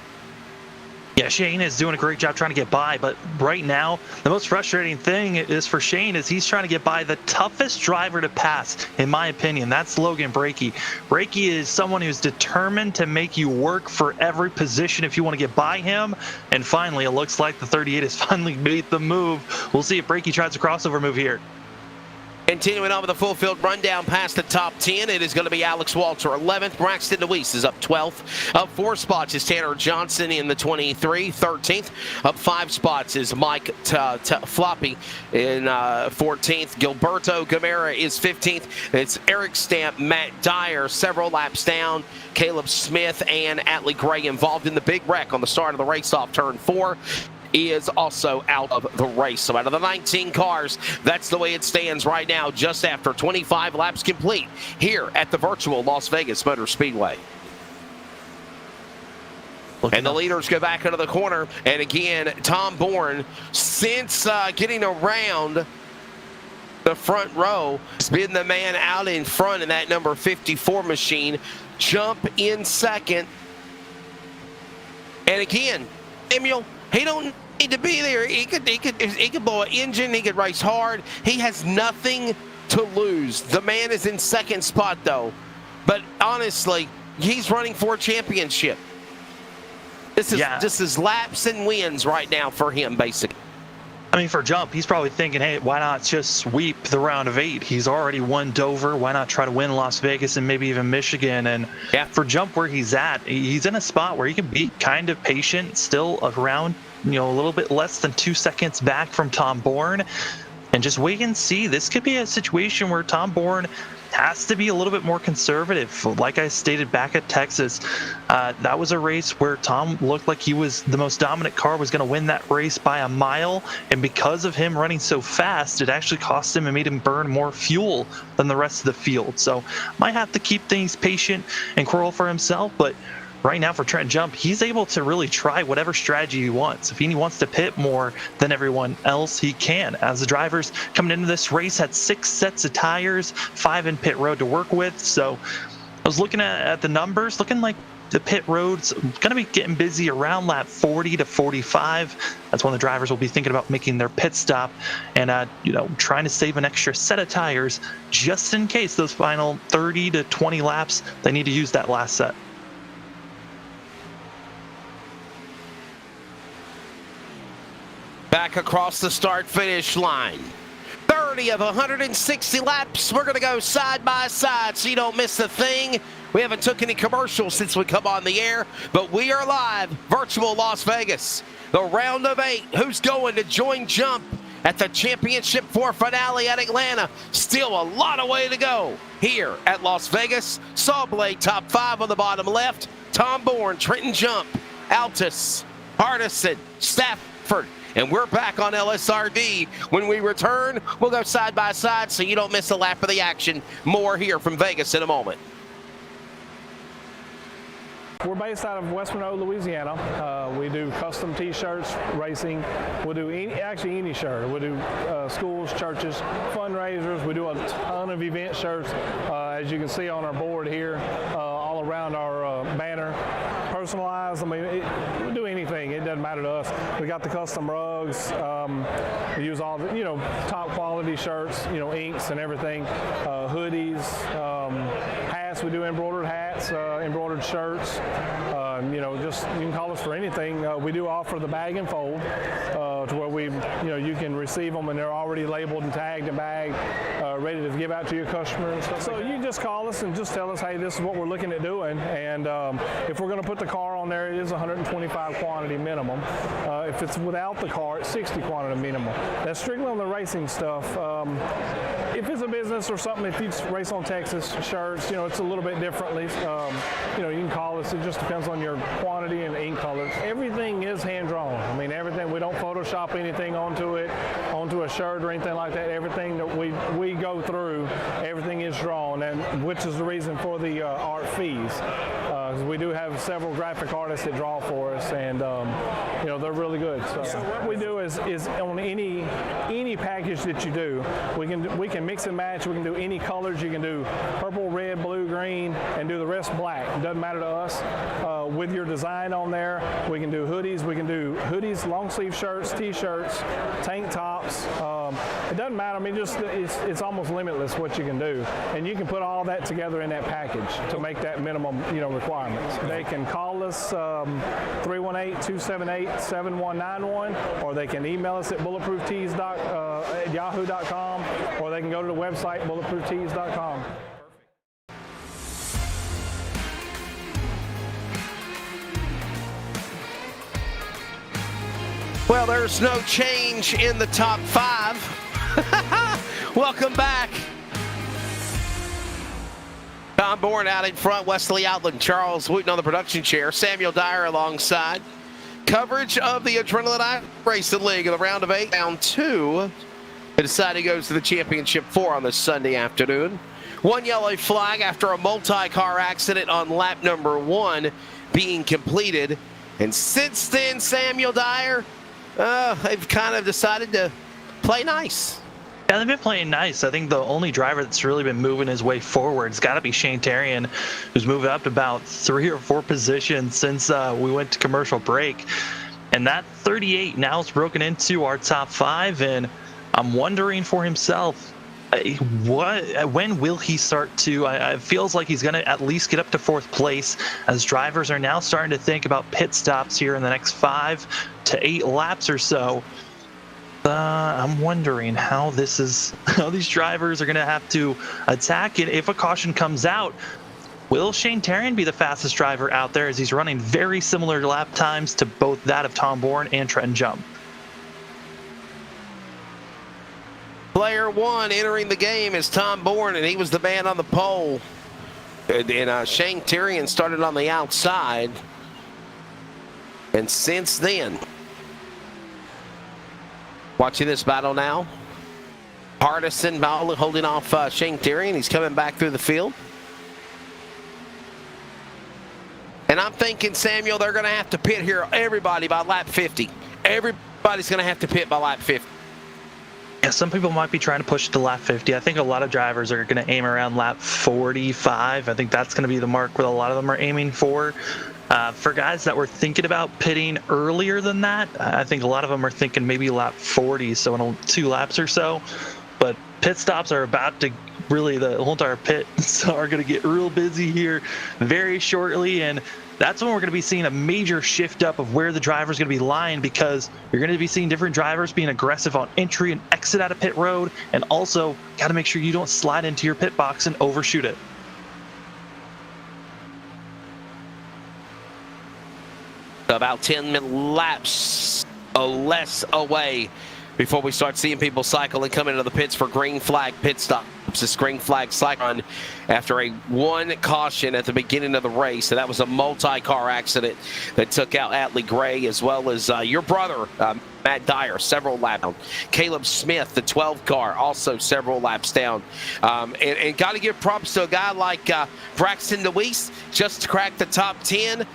Yeah, Shane is doing a great job trying to get by, but right now, the most frustrating thing is for Shane is he's trying to get by the toughest driver to pass, in my opinion. That's Logan Brakey. Brakey is someone who's determined to make you work for every position if you want to get by him, and finally, it looks like the 38 has finally made the move. We'll see if Brakey tries a crossover move here. Continuing on with the full field rundown past the top 10, it is going to be Alex Walter 11th. Braxton DeWeese is up 12th. Up 4 spots is Tanner Johnson in the 23. 13th. Up 5 spots is Mike Floppy in 14th. Gilberto Gamera is 15th. It's Eric Stamp, Matt Dyer, several laps down. Caleb Smith and Atlee Gray involved in the big wreck on the start of the race off turn 4. Is also out of the race. So out of the 19 cars, that's the way it stands right now, just after 25 laps complete here at the virtual Las Vegas Motor Speedway. And the leaders go back into the corner. And again, Tom Bourne, since getting around the front row, has been the man out in front in that number 54 machine. Jump in second. And again, Samuel, he don't need to be there. He could blow an engine. He could race hard. He has nothing to lose. The man is in second spot, though. But honestly, he's running for a championship. This is laps and wins right now for him, basically. I mean, for Jump, he's probably thinking, hey, why not just sweep the round of 8? He's already won Dover. Why not try to win Las Vegas and maybe even Michigan? And for Jump, where he's at, he's in a spot where he can be kind of patient, still around, a little bit less than 2 seconds back from Tom Bourne. And just wait and see. This could be a situation where Tom Bourne has to be a little bit more conservative. Like I stated back at Texas, that was a race where Tom looked like he was the most dominant car, was going to win that race by a mile. And because of him running so fast, it actually cost him and made him burn more fuel than the rest of the field. So might have to keep things patient and quarrel for himself. But right now for Trent Jump, he's able to really try whatever strategy he wants. If he wants to pit more than everyone else, he can. As the drivers coming into this race had 6 sets of tires, 5 in pit road to work with. So I was looking at the numbers, looking like the pit road's going to be getting busy around lap 40 to 45. That's when the drivers will be thinking about making their pit stop and, trying to save an extra set of tires just in case those final 30 to 20 laps, they need to use that last set. Back across the start-finish line. 30 of 160 laps. We're going to go side by side so you don't miss a thing. We haven't took any commercials since we come on the air, but we are live, virtual Las Vegas. The round of 8. Who's going to join Jump at the Championship 4 finale at Atlanta? Still a lot of way to go here at Las Vegas. Sawblade top 5 on the bottom left. Tom Bourne, Trenton Jump, Altus, Hardison, Stafford. And we're back on LSRD. When we return, we'll go side by side so you don't miss a lap of the action. More here from Vegas in a moment. We're based out of West Monroe, Louisiana. We do custom T-shirts, racing. We'll do any shirt. We'll do schools, churches, fundraisers. We do a ton of event shirts, as you can see on our board here, all around our banner. Personalized. I mean, we do anything. It doesn't matter to us. We got the custom rugs. We use all the top quality shirts, inks and everything. Hoodies, hats. We do embroidered hats, embroidered shirts. Just you can call us for anything. We do offer the bag and fold to where you can receive them and they're already labeled and tagged and bagged, ready to give out to your customer and stuff. So you just call us and just tell us, hey, this is what we're looking at doing, and if we're going to put the car on there, it is 125 quantity minimum. If it's without the car, it's 60 quantity minimum. That's strictly on the racing stuff. If it's a business or something, if you race on Texas shirts, it's a little bit differently. You can call us. It just depends on your quantity and ink colors. Everything is hand drawn. I mean, everything. We don't Photoshop anything onto a shirt or anything like that. Everything that we go through, everything is drawn, and which is the reason for the art fees. We do have several graphic artists that draw for us, and they're really good. So what we do is on any package that you do, we can mix and match. We can do any colors. You can do purple, red, blue, green. green and do the rest black. It doesn't matter to us. With your design on there, we can do hoodies. We can do hoodies, long sleeve shirts, t-shirts, tank tops. It doesn't matter. I mean, just it's almost limitless what you can do, and you can put all that together in that package to make that minimum, requirements. They can call us 318-278-7191, or they can email us at bulletprooftees@yahoo.com, or they can go to the website bulletprooftees.com. Well, there's no change in the top 5. Welcome back. Tom Bourne out in front, Wesley Outland, Charles Wooten on the production chair, Samuel Dyer alongside. Coverage of the Adrenaline iRacing League in the round of 8, round 2. They decide who goes to the championship 4 on this Sunday afternoon. One yellow flag after a multi-car accident on lap number 1 being completed. And since then, Samuel Dyer, they've kind of decided to play nice. Yeah, they've been playing nice. I think the only driver that's really been moving his way forward has got to be Shane Tarian, who's moved up about 3 or 4 positions since we went to commercial break. And that 38 now is broken into our top 5, and I'm wondering for himself, when will he start to, it feels like he's going to at least get up to 4th place, as drivers are now starting to think about pit stops here in the next 5 to 8 laps or so. I'm wondering how these drivers are going to have to attack it. If a caution comes out, will Shane Tarian be the fastest driver out there, as he's running very similar lap times to both that of Tom Bourne and Trenton Jump? Player 1 entering the game is Tom Bourne, and he was the man on the pole. And Shane Tarian started on the outside. And since then, watching this battle now, Hardison holding off Shane Tarian. He's coming back through the field. And I'm thinking, Samuel, they're going to have to pit here, everybody, by lap 50. Everybody's going to have to pit by lap 50. Yeah, some people might be trying to push to lap 50. I think a lot of drivers are going to aim around lap 45. I think that's going to be the mark where a lot of them are aiming for. For guys that were thinking about pitting earlier than that, I think a lot of them are thinking maybe lap 40, so in 2 laps or so. But pit stops are about to really, the whole entire pits are going to get real busy here very shortly, and that's when we're going to be seeing a major shift up of where the driver's going to be lying, because you're going to be seeing different drivers being aggressive on entry and exit out of pit road, and also got to make sure you don't slide into your pit box and overshoot it. About 10 laps or less away before we start seeing people cycle and come into the pits for green flag pit stops. This green flag cycle after a 1 caution at the beginning of the race. So that was a multi-car accident that took out Atlee Gray, as well as your brother, Matt Dyer, several laps down. Caleb Smith, the 12 car, also several laps down. And got to give props to a guy like Braxton DeWeese, just cracked the top 10.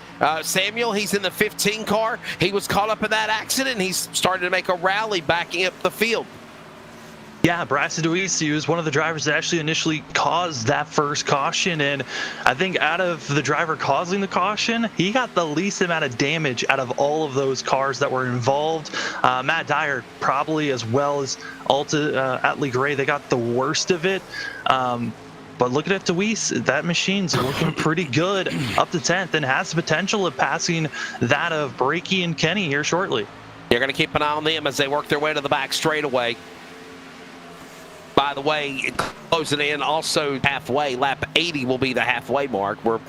Samuel, he's in the 15 car. He was caught up in that accident, and he's started to make a rally backing up the field. Yeah, Braxton DeWeese was one of the drivers that actually initially caused that first caution, and I think out of the driver causing the caution, he got the least amount of damage out of all of those cars that were involved. Matt Dyer probably, as well as Atlee Gray, they got the worst of it. But looking at DeWeese, that machine's looking pretty good up to 10th, and has the potential of passing that of Brakey and Kenny here shortly. You're going to keep an eye on them as they work their way to the back straightaway. By the way, closing in also halfway. Lap 80 will be the halfway mark. We're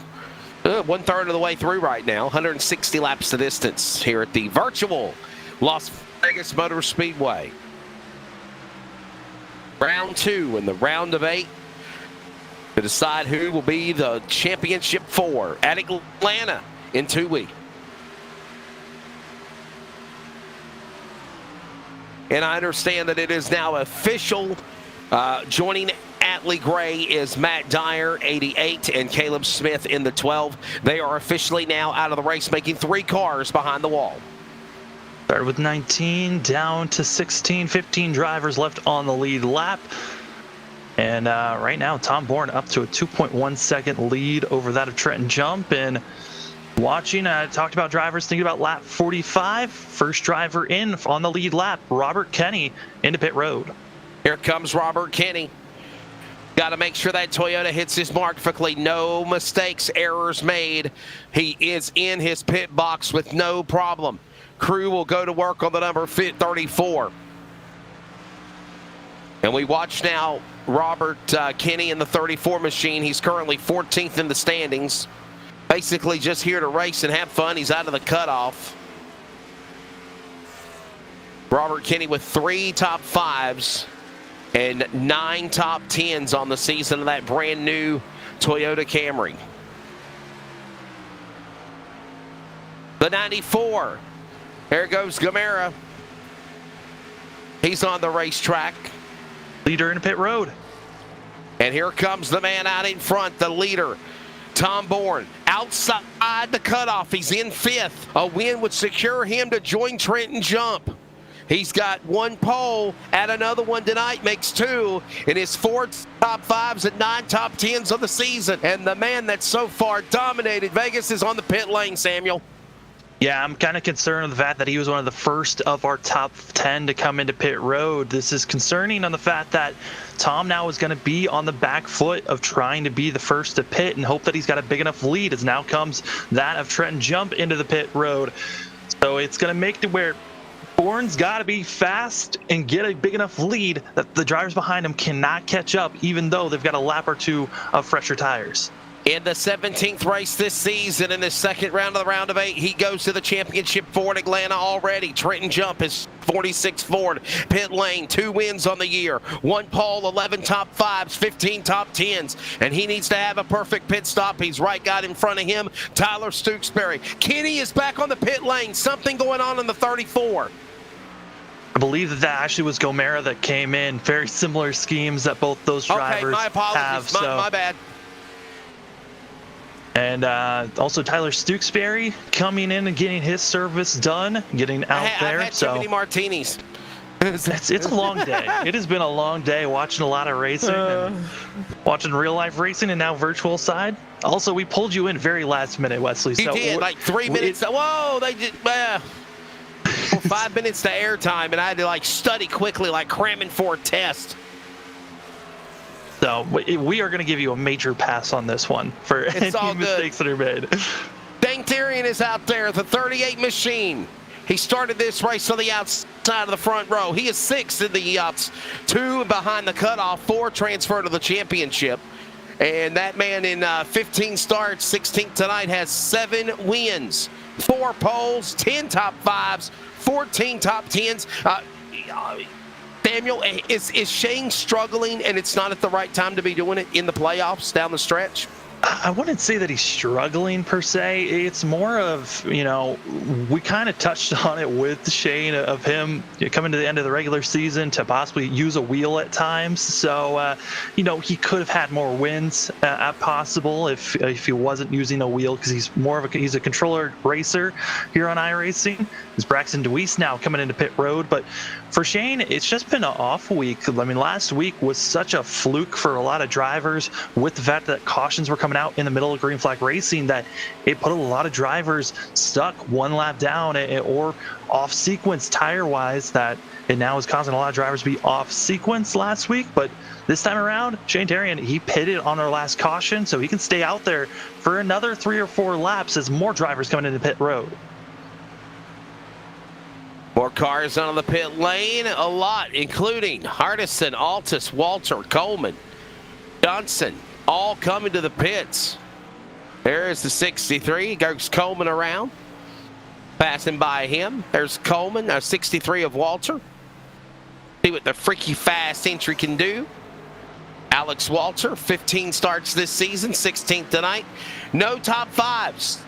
1/3 of the way through right now. 160 laps the distance here at the virtual Las Vegas Motor Speedway. Round 2 in the round of 8 to decide who will be the championship 4 at Atlanta in 2 weeks. And I understand that it is now official. Joining Atlee Gray is Matt Dyer, 88, and Caleb Smith in the 12. They are officially now out of the race, making 3 cars behind the wall. Started with 19, down to 16, 15 drivers left on the lead lap. And right now, Tom Bourne up to a 2.1 second lead over that of Trenton Jump. And watching, talked about drivers thinking about lap 45. First driver in on the lead lap, Robert Kenny into pit road. Here comes Robert Kenny. Got to make sure that Toyota hits his mark perfectly. No mistakes, errors made. He is in his pit box with no problem. Crew will go to work on the number 34. And we watch now Robert Kenny in the 34 machine. He's currently 14th in the standings. Basically just here to race and have fun. He's out of the cutoff. Robert Kenny with 3 top 5s. And 9 top 10s on the season of that brand new Toyota Camry. The 94. There goes Gamera. He's on the racetrack. Leader in pit road. And here comes the man out in front, the leader, Tom Bourne. Outside the cutoff, he's in 5th. A win would secure him to join Trenton Jump. He's got 1 pole, add another one tonight, makes 2 in his 4 top 5s and 9 top 10s of the season. And the man that so far dominated Vegas is on the pit lane, Samuel. Yeah, I'm kind of concerned with the fact that he was one of the first of our top 10 to come into pit road. This is concerning on the fact that Tom now is going to be on the back foot of trying to be the first to pit and hope that he's got a big enough lead, as now comes that of Trenton Jump into the pit road. So it's going to make it where Bourne's got to be fast and get a big enough lead that the drivers behind him cannot catch up, even though they've got a lap or 2 of fresher tires. In the 17th race this season, in the second round of the round of 8, he goes to the championship Ford Atlanta already. Trenton Jump is 46 Ford, pit lane, 2 wins on the year, 1 pole, 11 top 5s, 15 top 10s, and he needs to have a perfect pit stop. He's right got in front of him, Tyler Stooksbury. Kenny is back on the pit lane. Something going on in the 34. I believe that actually was Gomera that came in. Very similar schemes that both those drivers my apologies. have. My bad. And also Tyler Stooksbury coming in and getting his service done, getting out there. I've had too many martinis. It's a long day. It has been a long day watching a lot of racing, and watching real life racing, and now virtual side. Also, we pulled you in very last minute, Wesley. You did, like 3 minutes. Whoa, they did. 5 minutes to airtime, and I had to like study quickly, like cramming for a test. So we are going to give you a major pass on this one for any mistakes that are made. Dangtarian is out there, the 38 machine. He started this race on the outside of the front row. He is 6th in the 2 behind the cutoff, 4 transfer to the championship. And that man in 15 starts, 16th tonight, has 7 wins, 4 poles, 10 top 5s, 14 top 10s. Samuel, is Shane struggling and it's not at the right time to be doing it in the playoffs down the stretch? I wouldn't say that he's struggling per se. It's more of, we kind of touched on it with Shane of him coming to the end of the regular season to possibly use a wheel at times. So, he could have had more wins at possible if he wasn't using a wheel, because he's a controller racer here on iRacing. It's Braxton DeWeese now coming into pit road. But for Shane, it's just been an off week. I mean, last week was such a fluke for a lot of drivers with the fact that cautions were coming out in the middle of green flag racing, that it put a lot of drivers stuck 1 lap down or off sequence tire wise, that it now is causing a lot of drivers to be off sequence last week. But this time around, Shane Tarian, he pitted on our last caution, so he can stay out there for another 3 or 4 laps as more drivers coming into pit road. More cars on the pit lane, a lot, including Hardison, Altus, Walter, Coleman, Johnson, all coming to the pits. There's the 63, goes Coleman around, passing by him. There's Coleman, 63 of Walter. See what the freaky fast entry can do. Alex Walter, 15 starts this season, 16th tonight. No top 5s,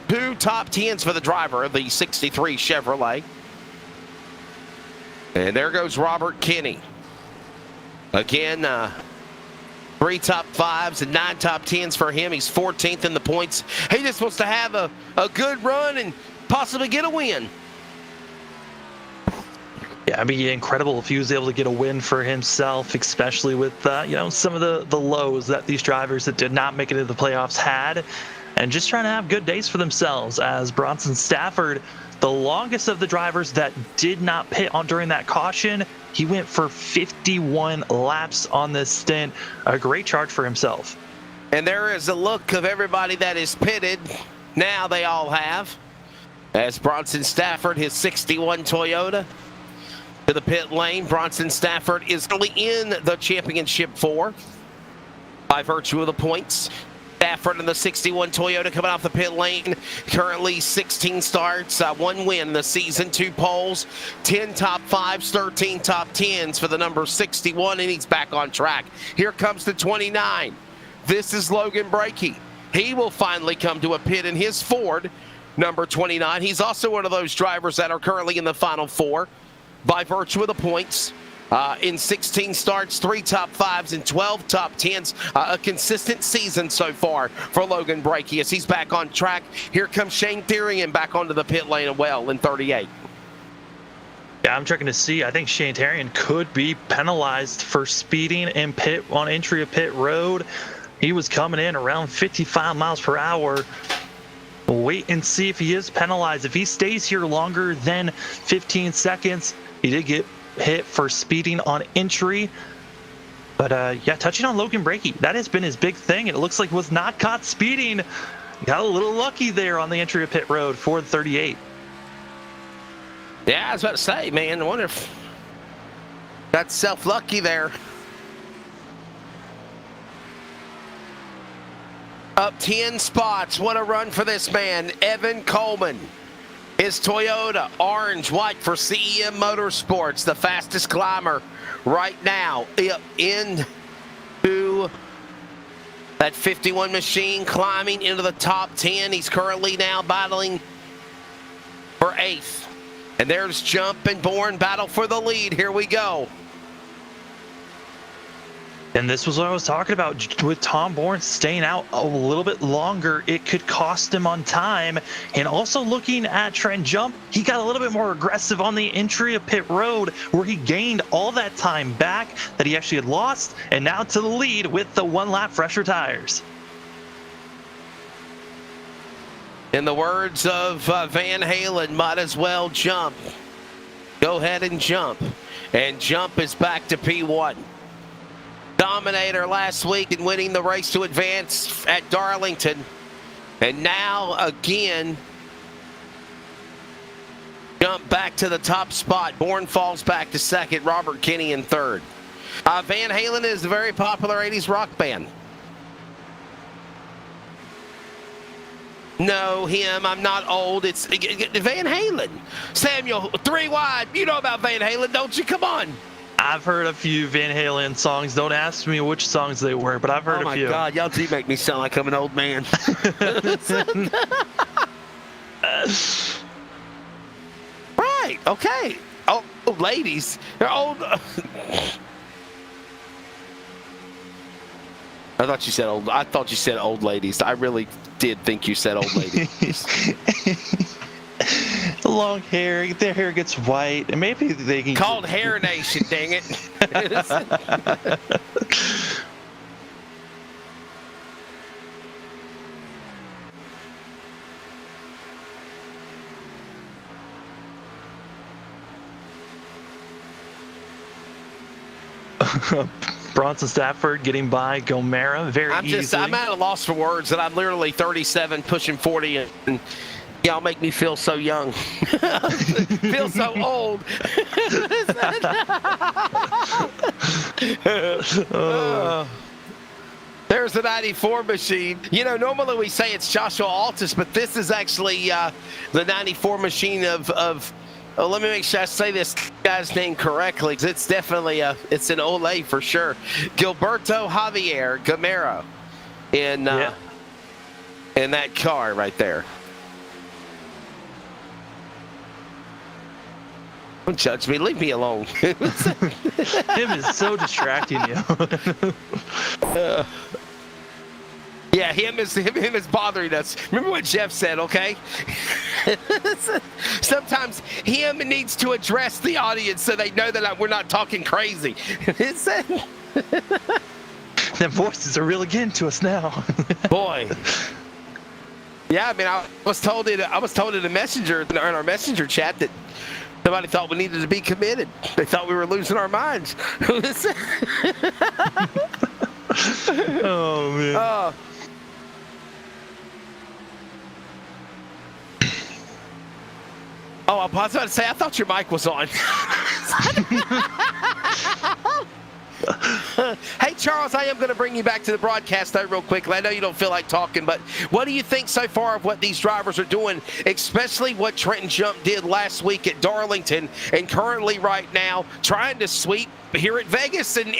2 top 10s for the driver of the 63 Chevrolet. And there goes Robert Kenny. Again, 3 top 5s and 9 top 10s for him. He's 14th in the points. He's just supposed to have a good run and possibly get a win. Yeah, it'd be incredible if he was able to get a win for himself, especially with some of the lows that these drivers that did not make it into the playoffs had, and just trying to have good days for themselves. As Bronson Stafford, the longest of the drivers that did not pit on during that caution, he went for 51 laps on this stint. A great charge for himself. And there is a look of everybody that is pitted. Now they all have. As Bronson Stafford, his 61 Toyota, to the pit lane. Bronson Stafford is currently in the championship 4 by virtue of the points. Stafford in the 61 Toyota coming off the pit lane. Currently 16 starts, 1 win in the season, 2 poles, 10 top 5s, 13 top 10s for the number 61, and he's back on track. Here comes the 29. This is Logan Brakey. He will finally come to a pit in his Ford, number 29. He's also one of those drivers that are currently in the Final 4 by virtue of the points. In 16 starts, 3 top 5s and 12 top 10s. A consistent season so far for Logan Brakey as he's back on track. Here comes Shane Therian back onto the pit lane as well in 38. Yeah, I'm checking to see. I think Shane Therian could be penalized for speeding in pit on entry of pit road. He was coming in around 55 miles per hour. We'll wait and see if he is penalized. If he stays here longer than 15 seconds, he did get hit for speeding on entry. But yeah, touching on Logan Brakey, that has been his big thing. It looks like was not caught speeding. Got a little lucky there on the entry of pit road for the 38. Yeah, I was about to say, man, I wonder if got self-lucky there. Up 10 spots. What a run for this man, Evan Coleman. His Toyota, orange, white for CEM Motorsports, the fastest climber right now into that 51 machine, climbing into the top 10. He's currently now battling for 8th. And there's Jump and Bourne battle for the lead. Here we go. And this was what I was talking about with Tom Bourne staying out a little bit longer. It could cost him on time. And also looking at Trent Jump, he got a little bit more aggressive on the entry of pit road where he gained all that time back that he actually had lost. And now to the lead with the 1 lap fresher tires. In the words of Van Halen, might as well jump. Go ahead and jump. And Jump is back to P1. Dominator last week in winning the race to advance at Darlington. And now again, Jump back to the top spot. Bourne falls back to 2nd. Robert Kinney in 3rd. Van Halen is a very popular 80s rock band. No, him. I'm not old. It's Van Halen. Samuel, 3 wide. You know about Van Halen, don't you? Come on. I've heard a few Van Halen songs. Don't ask me which songs they were, but I've heard a few. Oh my God, y'all do make me sound like I'm an old man. Right, okay. Oh, ladies. They're old. I thought you said old. I thought you said old ladies. I really did think you said old ladies. Long hair, their hair gets white, and maybe they can called Hair Nation, dang it. Bronson Stafford getting by Gomera very easily. I'm at a loss for words, and I'm literally 37 pushing 40, and y'all make me feel so young. Feel so old. There's the 94 machine. You know, normally we say it's Joshua Altus, but this is actually the 94 machine of let me make sure I say this guy's name correctly, because it's definitely it's an Ole for sure. Gilberto Javier Gamero in that car right there. Don't judge me. Leave me alone. Him is so distracting you. Yeah, him is bothering us. Remember what Jeff said, okay? Sometimes him needs to address the audience so they know that we're not talking crazy. Them voices are really getting to us now. Boy. Yeah, I mean, I was told in a messenger in our messenger chat that somebody thought we needed to be committed. They thought we were losing our minds. Oh man. I was about to say, I thought your mic was on. Hey, Charles, I am going to bring you back to the broadcast though real quickly. I know you don't feel like talking, but what do you think so far of what these drivers are doing, especially what Trenton Jump did last week at Darlington and currently right now trying to sweep here at Vegas and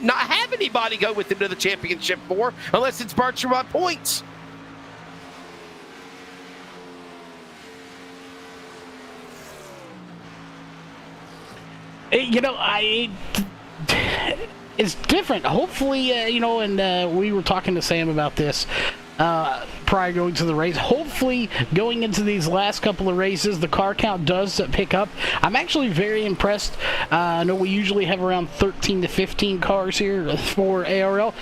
not have anybody go with him to the championship 4 unless it's Bertram by points? You know, it's different. Hopefully, and we were talking to Sam about this prior going to the race. Hopefully, going into these last couple of races, the car count does pick up. I'm actually very impressed. I know we usually have around 13 to 15 cars here for ARL.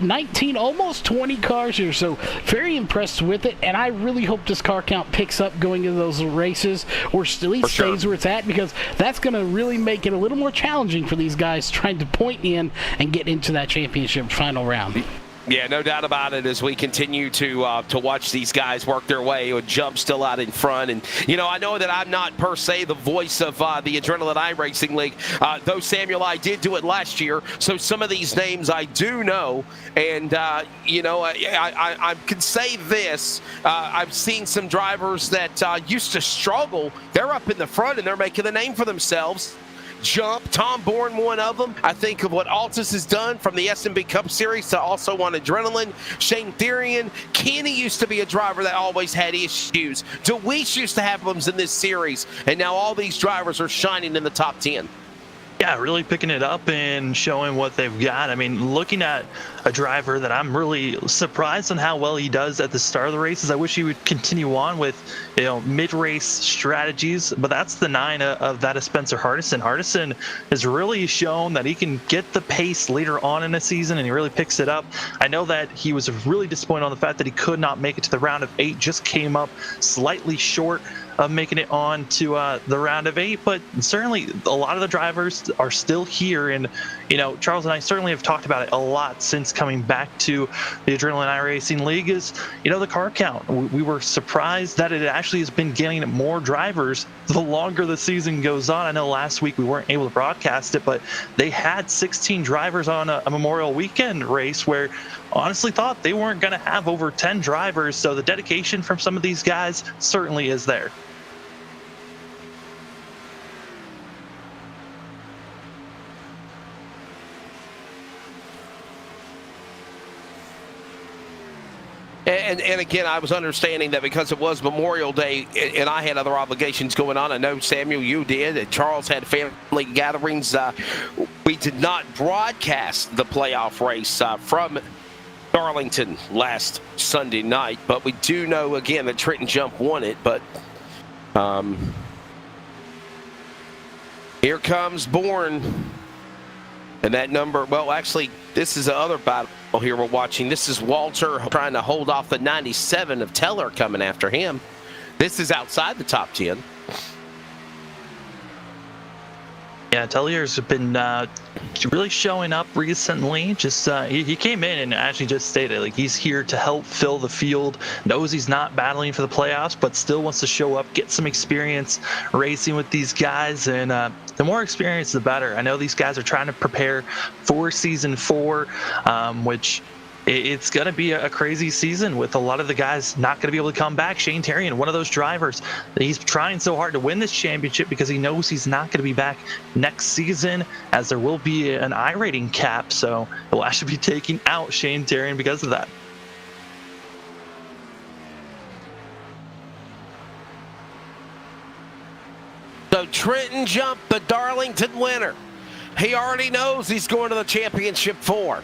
19, almost 20 cars here, so very impressed with it. And I really hope this car count picks up going into those races, or at least stays where it's at, because that's going to really make it a little more challenging for these guys trying to point in and get into that championship final round. Yeah, no doubt about it as we continue to watch these guys work their way with Jump still out in front. And, I know that I'm not per se the voice of the Adrenaline iRacing League, though Samuel, I did do it last year. So some of these names I do know. And, I can say this. I've seen some drivers that used to struggle. They're up in the front and they're making a name for themselves. Jump, Tom Bourne, one of them. I think of what Altus has done from the SMB Cup Series to also on Adrenaline. Shane Therian. Kenny used to be a driver that always had issues. DeWeese used to have problems in this series. And now all these drivers are shining in the top 10. Yeah, really picking it up and showing what they've got. I mean, looking at a driver that I'm really surprised on how well he does at the start of the races. I wish he would continue on with, mid-race strategies, but that's the 9 of that is Spencer Hardison. Hardison has really shown that he can get the pace later on in a season, and he really picks it up. I know that he was really disappointed on the fact that he could not make it to the round of 8, just came up slightly short of making it on to the round of 8, but certainly a lot of the drivers are still here. And Charles and I certainly have talked about it a lot since coming back to the Adrenaline iRacing League is the car count. We were surprised that it actually has been getting more drivers the longer the season goes on. I know last week we weren't able to broadcast it, but they had 16 drivers on a Memorial Weekend race where honestly thought they weren't going to have over 10 drivers. So the dedication from some of these guys certainly is there. And again, I was understanding that because it was Memorial Day and I had other obligations going on. I know, Samuel, you did, and Charles had family gatherings. We did not broadcast the playoff race from Darlington last Sunday night, but we do know, again, that Trenton Jump won it. But here comes Bourne. And that number, well, actually, this is the other battle here we're watching. This is Walter trying to hold off the 97 of Teller coming after him. This is outside the top 10. Yeah, Tellier's been really showing up recently. Just he came in and actually just stated like he's here to help fill the field. Knows he's not battling for the playoffs, but still wants to show up, get some experience racing with these guys. And the more experience, the better. I know these guys are trying to prepare for season 4, which it's going to be a crazy season with a lot of the guys not going to be able to come back. Shane Therian, one of those drivers, he's trying so hard to win this championship because he knows he's not going to be back next season, as there will be an iRating cap. So he'll actually be taking out Shane Therian because of that. So Trenton Jump, the Darlington winner. He already knows he's going to the championship 4.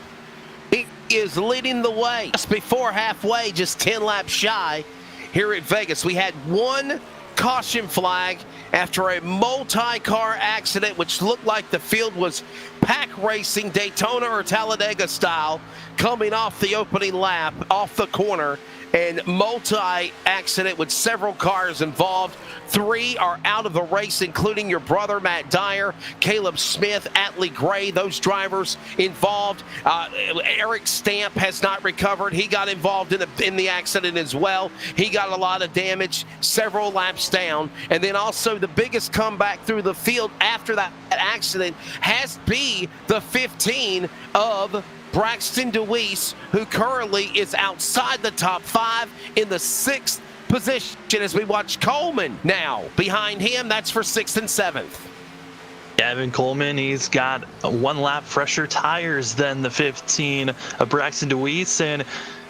He is leading the way. Just before halfway, just 10 laps shy here at Vegas. We had one caution flag after a multi-car accident, which looked like the field was pack racing, Daytona or Talladega style, coming off the opening lap, off the corner, and multi-accident with several cars involved. 3 are out of the race, including your brother, Matt Dyer, Caleb Smith, Atlee Gray, those drivers involved. Eric Stamp has not recovered. He got involved in the accident as well. He got a lot of damage, several laps down. And then also the biggest comeback through the field after that accident has to be the 15 of Braxton DeWeese, who currently is outside the top 5 in the 6th position as we watch Coleman now behind him. That's for 6th and 7th. Evan Coleman, he's got 1 lap fresher tires than the 15 of Braxton DeWeese, and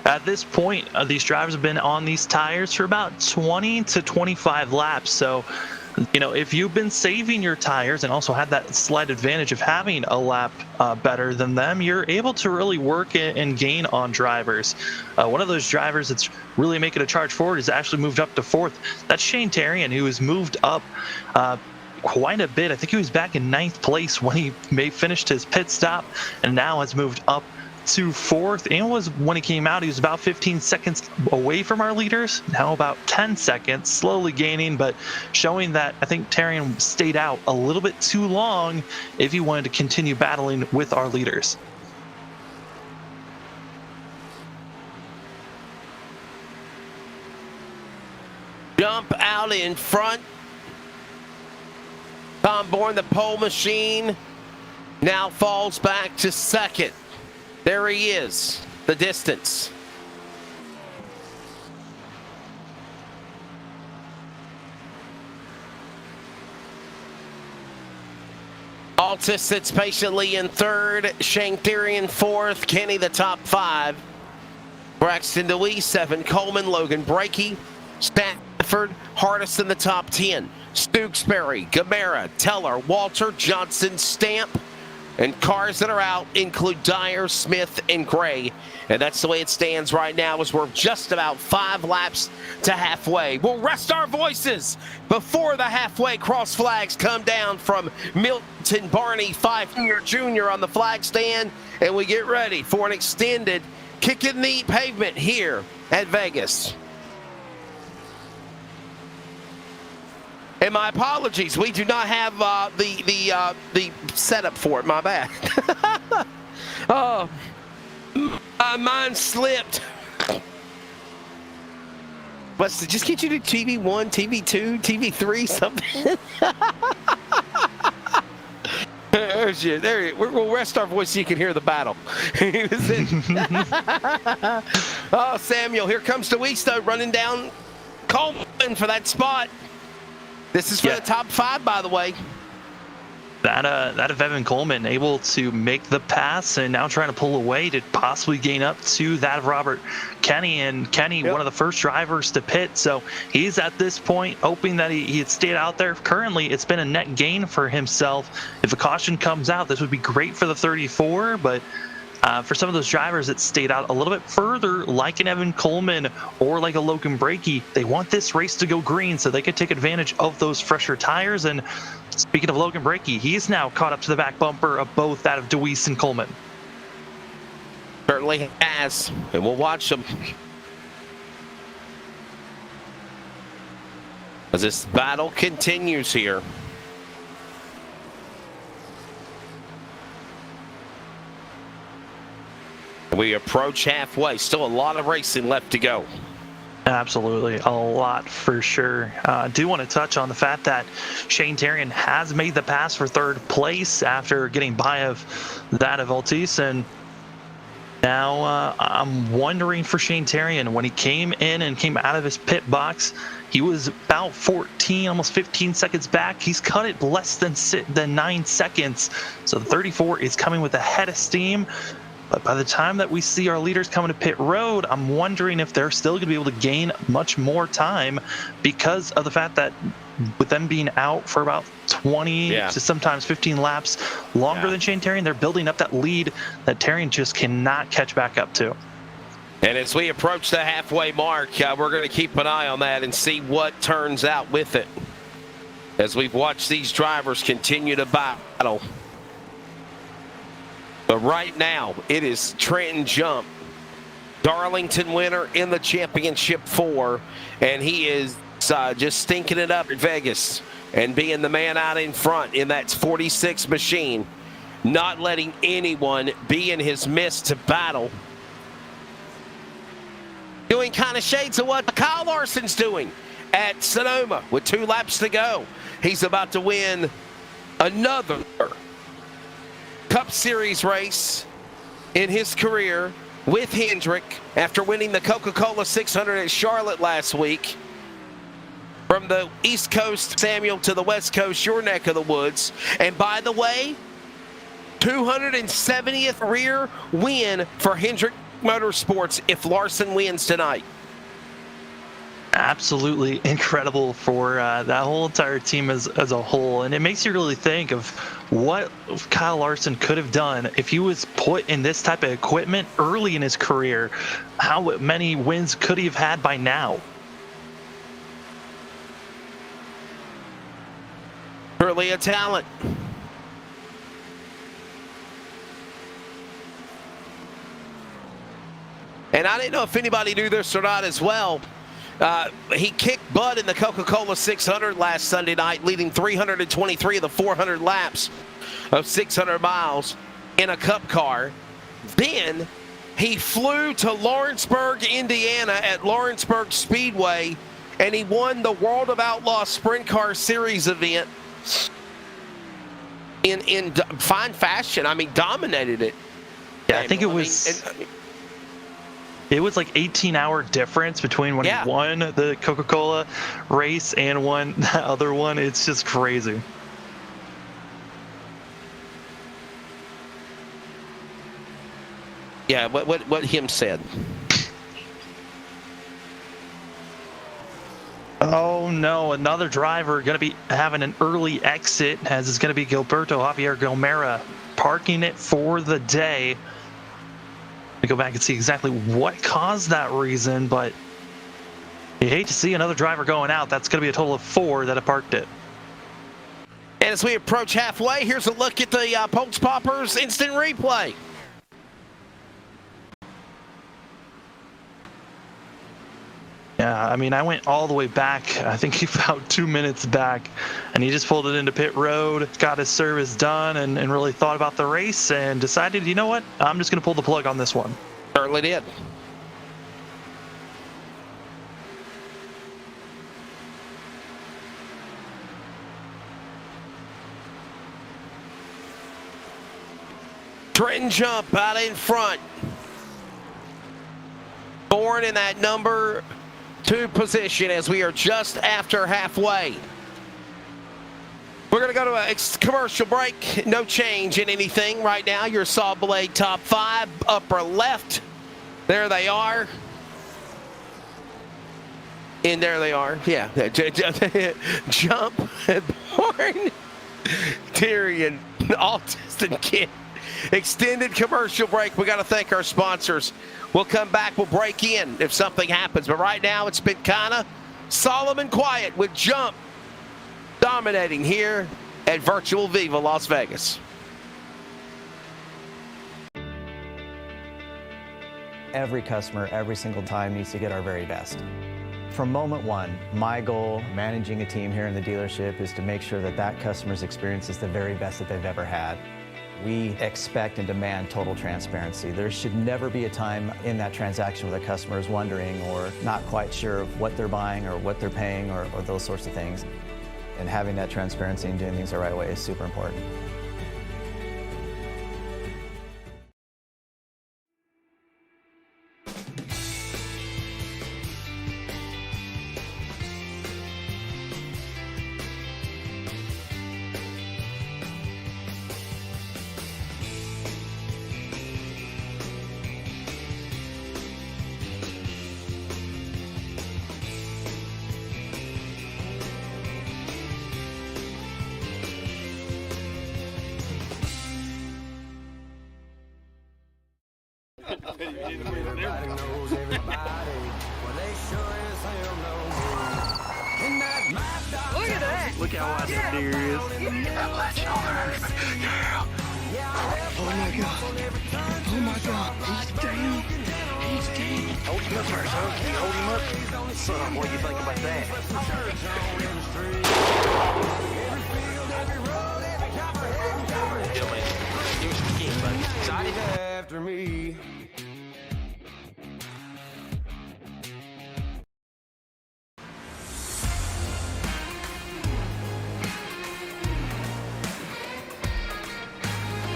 at this point, these drivers have been on these tires for about 20 to 25 laps. So, you know, if you've been saving your tires and also had that slight advantage of having a lap better than them, you're able to really work and gain on drivers. One of those drivers that's really making a charge forward is actually moved up to 4th. That's Shane Tarian, who has moved up quite a bit. I think he was back in 9th place when he finished his pit stop, and now has moved up to 4th, and was, when he came out, he was about 15 seconds away from our leaders. Now about 10 seconds, slowly gaining, but showing that I think Tarian stayed out a little bit too long if he wanted to continue battling with our leaders. Jump out in front. Tom Bourne, the pole machine, now falls back to 2nd. There he is, the distance. Altus sits patiently in 3rd, Shane Tarian 4th, Kenny the top 5. Braxton DeWeese 7, Coleman, Logan Brakey, Stafford, Hardison the top 10. Stooksbury, Gamera, Teller, Walter, Johnson, Stamp. And cars that are out include Dyer, Smith, and Gray. And that's the way it stands right now, as we're just about 5 laps to halfway. We'll rest our voices before the halfway cross flags come down from Milton Barney, 5 Jr. on the flag stand. And we get ready for an extended kick in the pavement here at Vegas. And my apologies, we do not have the setup for it. My bad. Oh, my mind slipped. But just get you to TV1, TV2, TV3, something. There's you. There. We'll rest our voice so you can hear the battle. Oh, Samuel, here comes DeWeese though, running down Coleman for that spot. This is for the top 5, by the way. That of Evan Coleman able to make the pass and now trying to pull away to possibly gain up to that of Robert Kenny. And Kenny, one of the first drivers to pit. So he's at this point hoping that he had stayed out there. Currently, it's been a net gain for himself. If a caution comes out, this would be great for the 34, but for some of those drivers that stayed out a little bit further, like an Evan Coleman or like a Logan Brakey, they want this race to go green so they could take advantage of those fresher tires. And speaking of Logan Brakey, he's now caught up to the back bumper of both that of DeWeese and Coleman. Certainly has, and we'll watch them as this battle continues here. We approach halfway. Still a lot of racing left to go. Absolutely, a lot for sure. I do want to touch on the fact that Shane Tarian has made the pass for 3rd place after getting by of that of Altis. And now I'm wondering for Shane Tarian, when he came in and came out of his pit box, he was about 14, almost 15 seconds back. He's cut it less than 9 seconds. So the 34 is coming with a head of steam. But by the time that we see our leaders coming to pit road, I'm wondering if they're still going to be able to gain much more time because of the fact that with them being out for about 20 to sometimes 15 laps longer than Shane Terrian, they're building up that lead that Terrian just cannot catch back up to. And as we approach the halfway mark, we're going to keep an eye on that and see what turns out with it as we've watched these drivers continue to battle. But right now, it is Trenton Jump, Darlington winner in the Championship 4, and he is just stinking it up at Vegas and being the man out in front in that 46 machine, not letting anyone be in his midst to battle. Doing kind of shades of what Kyle Larson's doing at Sonoma with 2 laps to go. He's about to win another Cup Series race in his career with Hendrick after winning the Coca-Cola 600 at Charlotte last week. From the East Coast, Samuel, to the West Coast, your neck of the woods. And by the way, 270th rear win for Hendrick Motorsports if Larson wins tonight. Absolutely incredible for that whole entire team as a whole. And it makes you really think of what Kyle Larson could have done if he was put in this type of equipment early in his career. How many wins could he have had by now? Truly a talent. And I didn't know if anybody knew this or not as well. He kicked butt in the Coca-Cola 600 last Sunday night, leading 323 of the 400 laps of 600 miles in a Cup car. Then he flew to Lawrenceburg, Indiana at Lawrenceburg Speedway, and he won the World of Outlaws Sprint Car Series event in fine fashion. I mean, dominated it. Yeah, I think it was... It was like 18-hour difference between when he won the Coca-Cola race and won that other one. It's just crazy. Yeah, what him said. Oh no, another driver going to be having an early exit, as is going to be Gilberto Javier Gilmera, parking it for the day. We go back and see exactly what caused that reason, but you hate to see another driver going out. That's going to be a total of 4 that have parked it. And as we approach halfway, here's a look at the Pulse Poppers instant replay. Yeah, I mean, I went all the way back, I think about 2 minutes back, and he just pulled it into pit road, got his service done, and really thought about the race and decided, you know what, I'm just going to pull the plug on this one. Certainly did. Trenton Jump out in front. Born in that number 2 position as we are just after halfway. We're going to go to a commercial break. No change in anything right now. Your Saw Blade top 5, upper left. There they are. And there they are. Yeah. Jump, Born, Tyrion, Altiston Kid. Extended commercial break. We got to thank our sponsors. We'll come back. We'll break in if something happens. But right now, it's been kind of solemn and quiet with Jump dominating here at Virtual Viva Las Vegas. Every customer, every single time, needs to get our very best. From moment one, my goal managing a team here in the dealership is to make sure that that customer's experience is the very best that they've ever had. We expect and demand total transparency. There should never be a time in that transaction where the customer is wondering or not quite sure of what they're buying or what they're paying or those sorts of things. And having that transparency and doing things the right way is super important. Everybody knows everybody. Well, they sure as hell know me. In that mad dog. Look at that. Look how wide that deer is. Oh my god. Oh my god. He's down. He's down. Hold him up first, huh? Can you hold him up? Son, what do you think about that? Yo, man. Give me some kicks, buddy. Excited? After me.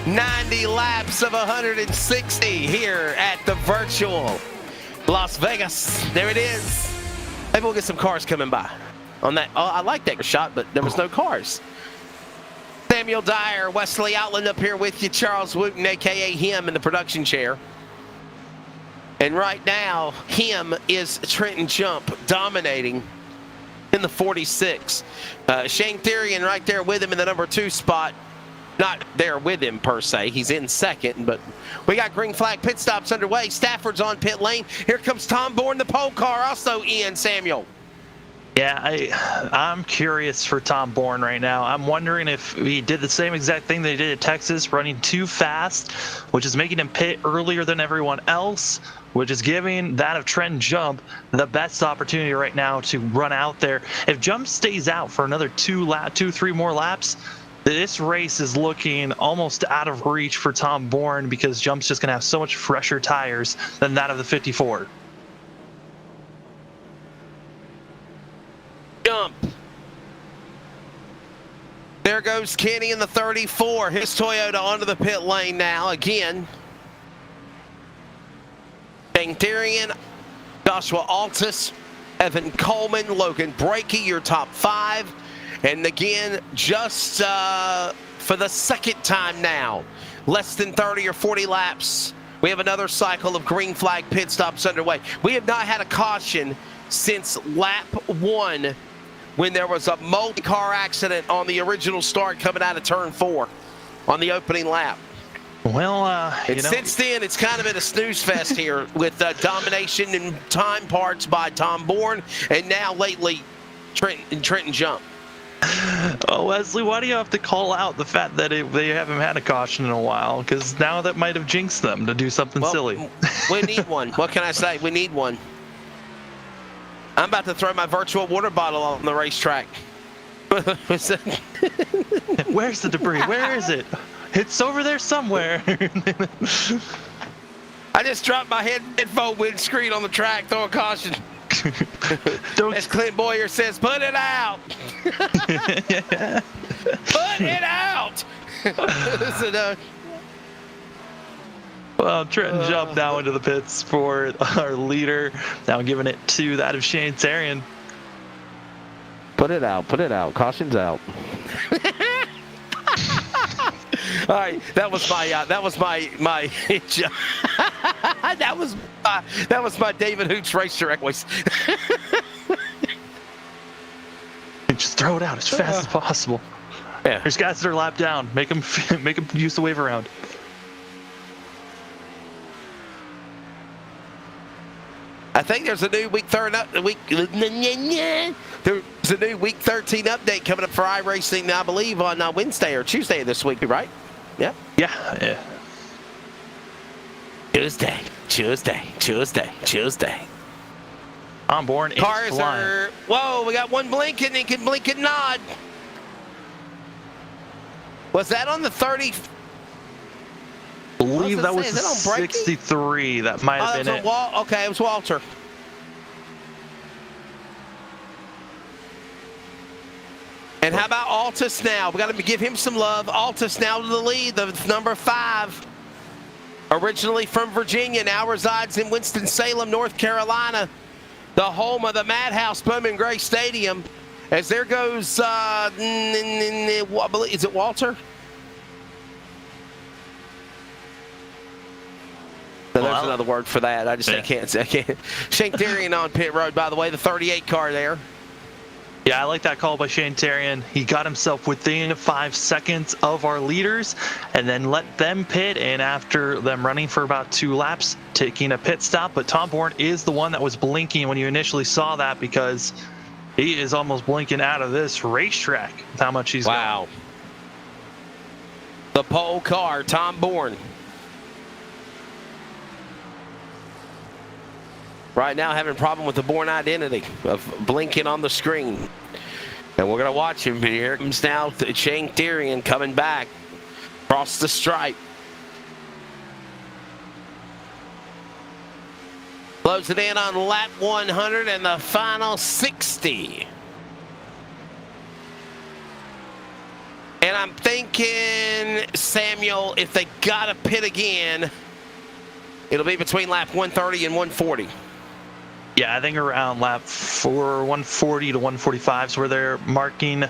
"90 laps of 160 here at the virtual Las Vegas." There it is. Maybe we'll get some cars coming by on that. Oh, I like that shot, but there was no cars. Samuel Dyer, Wesley Outland up here with you. Charles Wooten, a.k.a. him, in the production chair. And right now, him is Trenton Jump dominating in the 46. Shane Therian right there with him in the number 2 spot. Not there with him per se. He's in second, but we got green flag pit stops underway. Stafford's on pit lane. Here comes Tom Bourne, the pole car, also in, Samuel. Yeah, I'm curious for Tom Bourne right now. I'm wondering if he did the same exact thing they did at Texas, running too fast, which is making him pit earlier than everyone else, which is giving that of Trenton Jump the best opportunity right now to run out there. If Jump stays out for another 3 more laps, this race is looking almost out of reach for Tom Bourne because Jump's just going to have so much fresher tires than that of the 54. Jump. There goes Kenny in the 34. His Toyota onto the pit lane now again. Bangtarian, Joshua Altus, Evan Coleman, Logan Brakey, your top 5. And again, just for the second time now, less than 30 or 40 laps, we have another cycle of green flag pit stops underway. We have not had a caution since lap 1 when there was a multi-car accident on the original start coming out of turn 4 on the opening lap. Well, since then, it's kind of been a snooze fest here with domination and time parts by Tom Bourne, and now lately, Trenton Jump. Oh, Wesley, why do you have to call out the fact that they haven't had a caution in a while? Because now that might have jinxed them to do something silly. We need one. What can I say? We need one. I'm about to throw my virtual water bottle on the racetrack. Where's the debris? Where is it? It's over there somewhere. I just dropped my headphone windscreen on the track. Throw a caution. As Clint Boyer says, put it out. Put it out. Well, Trenton Jump now into the pits for our leader. Now giving it to that of Shane Therian. Put it out. Put it out. Caution's out. All right, that was my that was my David Hooch race direct voice. Just throw it out as fast as possible. Yeah, there's guys that are lapped down. Make them use the wave around. I think there's a new week 13 update coming up for iRacing, I believe, on Wednesday or Tuesday of this week, right? Yeah. Yeah. Tuesday. On board. Cars are. Whoa, we got one blinking. It can blink and nod. Was that on the 30? I believe that was the 63. That might have been it. Okay, it was Walter. And how about Altus now? We got to give him some love. Altus now to the lead, the number 5. Originally from Virginia, now resides in Winston-Salem, North Carolina, the home of the Madhouse Bowman Gray Stadium. As there goes, is it Walter? So there's another word for that. I can't. Shane Therian on pit road, by the way, the 38 car there. Yeah, I like that call by Shane Terrian. He got himself within 5 seconds of our leaders and then let them pit. And after them running for about 2 laps, taking a pit stop. But Tom Bourne is the one that was blinking when you initially saw that, because he is almost blinking out of this racetrack with how much he's Wow. The pole car, Tom Bourne. Right now having a problem with the Bourne identity of blinking on the screen. And we're going to watch him. Here comes now Shane Terrian coming back across the stripe. Blows it in on lap 100 and the final 60. And I'm thinking, Samuel, if they got to pit again, it'll be between lap 130 and 140. Yeah, I think around lap 140 to 145 is where they're marking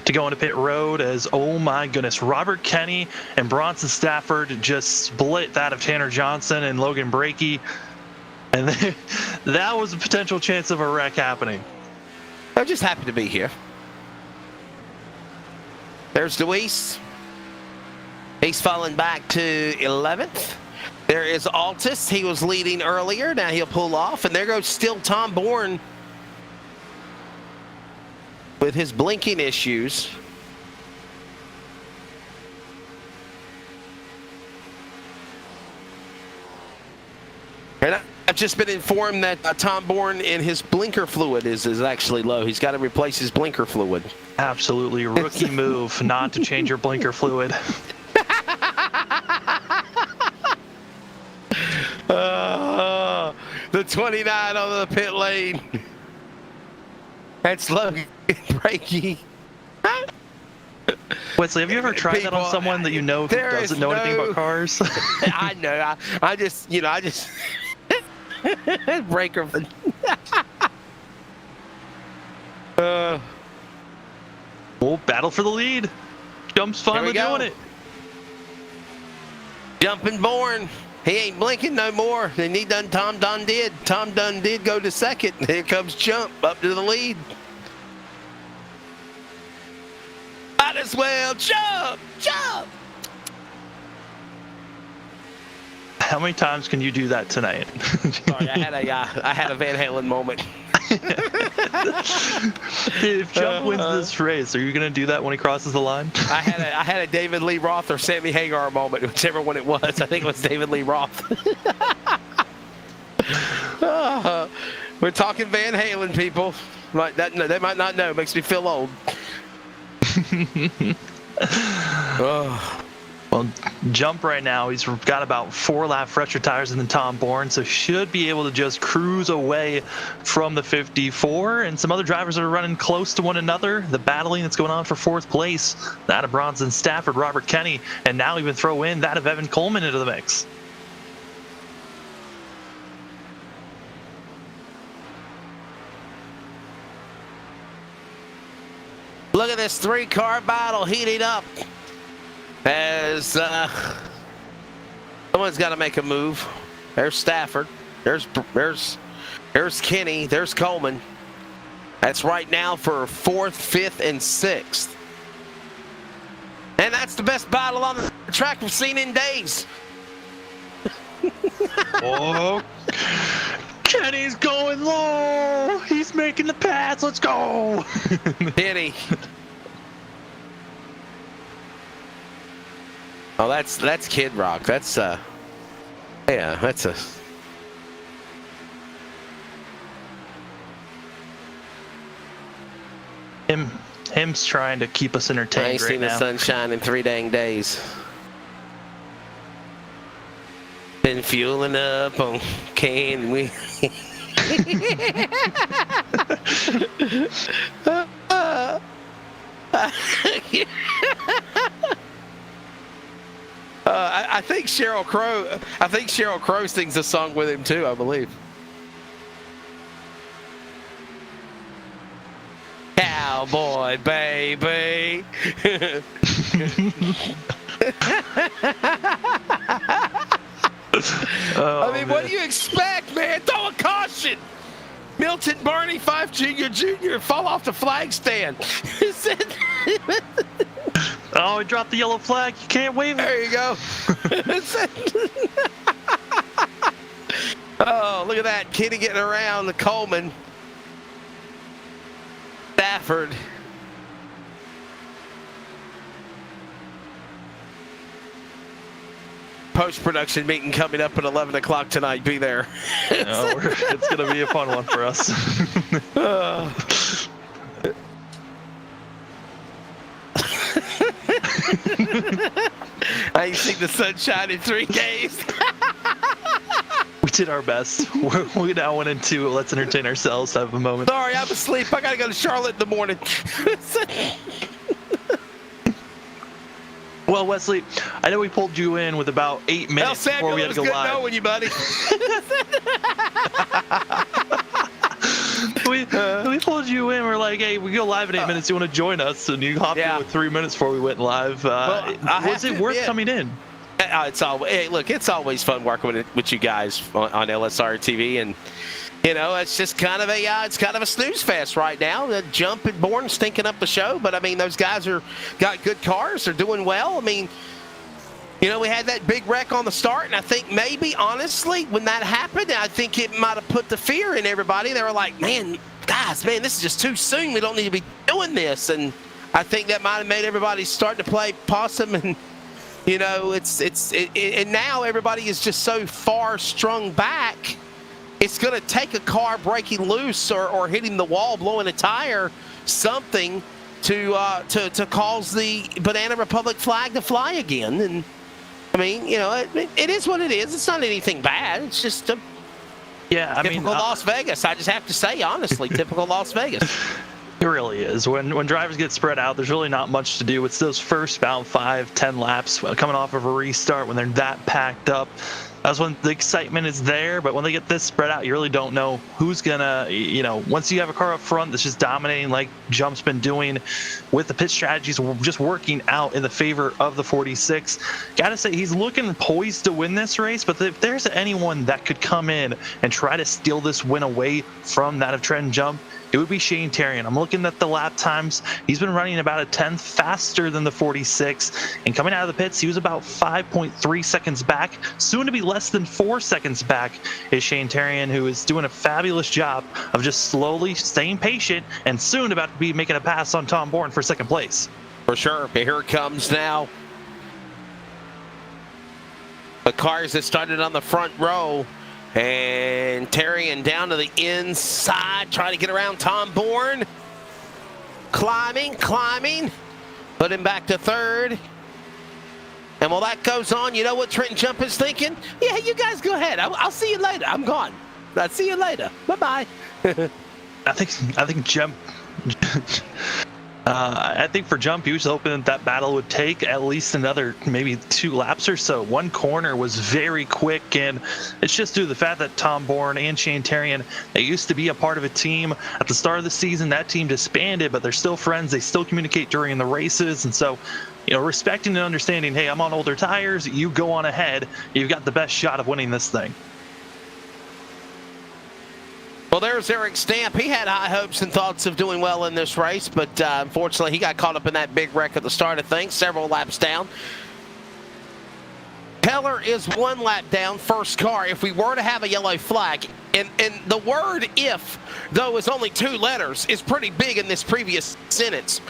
to go into pit road. As, oh my goodness, Robert Kenny and Bronson Stafford just split that of Tanner Johnson and Logan Brakey. And that was a potential chance of a wreck happening. I'm just happy to be here. There's Deweese. He's fallen back to 11th. There is Altus. He was leading earlier. Now he'll pull off. And there goes still Tom Bourne with his blinking issues. And I've just been informed that Tom Bourne in his blinker fluid is actually low. He's got to replace his blinker fluid. Absolutely rookie move not to change your blinker fluid. The 29 on the pit lane. That's Logan Brakey. Wesley, have you ever tried that on someone that you know who doesn't know anything about cars? I know. I just breaker. Oh, battle for the lead. Jump's finally doing it. Jumping Bourne. He ain't blinking no more. And he done. Tom Dunn did go to second. Here comes Jump up to the lead. Might as well jump. How many times can you do that tonight? Sorry, I had a Van Halen moment. If Jump wins this race, are you going to do that when he crosses the line? I had a David Lee Roth or Sammy Hagar moment, whichever one it was. I think it was David Lee Roth. We're talking Van Halen, people. Like that, no, they might not know. Makes me feel old. Well, Jump right now, he's got about 4 lap fresher tires than Tom Bourne, so should be able to just cruise away from the 54. And some other drivers that are running close to one another. The battling that's going on for 4th place, that of Bronson Stafford, Robert Kenny, and now even throw in that of Evan Coleman into the mix. Look at this 3-car battle heating up. As someone's got to make a move. There's Stafford. There's Kenny. There's Coleman. That's right now for 4th, 5th, and 6th. And that's the best battle on the track we've seen in days. Oh, Kenny's going low. He's making the pass. Let's go. Kenny. Oh, that's Kid Rock. That's yeah, that's a. Him's trying to keep us entertained I ain't right seen now. the sunshine in 3 dang days. Been fueling up on can we? I think Sheryl Crow sings a song with him too, I believe. Cowboy baby. I mean, what do you expect, man? Throw a caution. Milton Barney, 5 Junior, fall off the flag stand. Oh, he dropped the yellow flag. You can't wave it. There you go. Oh, look at that. Kenny getting around the Coleman. Stafford. Post-production meeting coming up at 11 o'clock tonight. Be there. Oh, it's going to be a fun one for us. I ain't seen the sunshine in 3 days. We did our best. We now went into let's entertain ourselves type of a moment. Sorry, I'm asleep. I got to go to Charlotte in the morning. Well, Wesley, I know we pulled you in with about 8 minutes before we had to go live. Knowing you, buddy. We pulled you in. We're like, hey, we go live in 8 minutes. You want to join us? And you hopped in with 3 minutes before we went live. Was it worth coming in? It's always, hey, look, it's always fun working with you guys on LSRTV, and you know, it's just kind of a snooze fest right now. The Jump and Bourne stinking up the show, but I mean, those guys got good cars. They're doing well. I mean, you know, we had that big wreck on the start, and I think maybe, honestly, when that happened, I think it might have put the fear in everybody. They were like, man, guys, this is just too soon. We don't need to be doing this, and I think that might have made everybody start to play possum and. You know, and now everybody is just so far strung back. It's going to take a car breaking loose or hitting the wall, blowing a tire, something to cause the Banana Republic flag to fly again. And I mean, you know, it is what it is. It's not anything bad. It's just a typical Las Vegas. I just have to say, honestly, typical Las Vegas. It really is. When drivers get spread out, there's really not much to do. It's those first about 5-10 laps coming off of a restart when they're that packed up. That's when the excitement is there. But when they get this spread out, you really don't know who's gonna, you know, once you have a car up front that's just dominating like Jump's been doing with the pit strategies just working out in the favor of the 46. Gotta say, he's looking poised to win this race, but if there's anyone that could come in and try to steal this win away from that of Trent Jump, it would be Shane Terrian. I'm looking at the lap times. He's been running about a 10th faster than the 46. And coming out of the pits, he was about 5.3 seconds back. Soon to be less than 4 seconds back is Shane Terrian, who is doing a fabulous job of just slowly staying patient and soon about to be making a pass on Tom Bourne for second place. For sure. Here it comes now. The cars that started on the front row. And Terrian down to the inside, trying to get around Tom Bourne. Climbing. Put him back to third. And while that goes on, you know what Trent Jump is thinking? Yeah, you guys go ahead. I'll see you later. I'm gone. I'll see you later. Bye-bye. I think Jump... I think for Jump, he was hoping that battle would take at least another maybe 2 laps or so. One corner was very quick, and it's just due to the fact that Tom Bourne and Shane Terrian, they used to be a part of a team. At the start of the season, that team disbanded, but they're still friends. They still communicate during the races, and so, you know, respecting and understanding, hey, I'm on older tires, you go on ahead. You've got the best shot of winning this thing. Well, there's Eric Stamp. He had high hopes and thoughts of doing well in this race, but unfortunately he got caught up in that big wreck at the start of things, several laps down. Heller is 1 lap down, first car. If we were to have a yellow flag, and the word if, though, is only 2 letters, is pretty big in this previous sentence.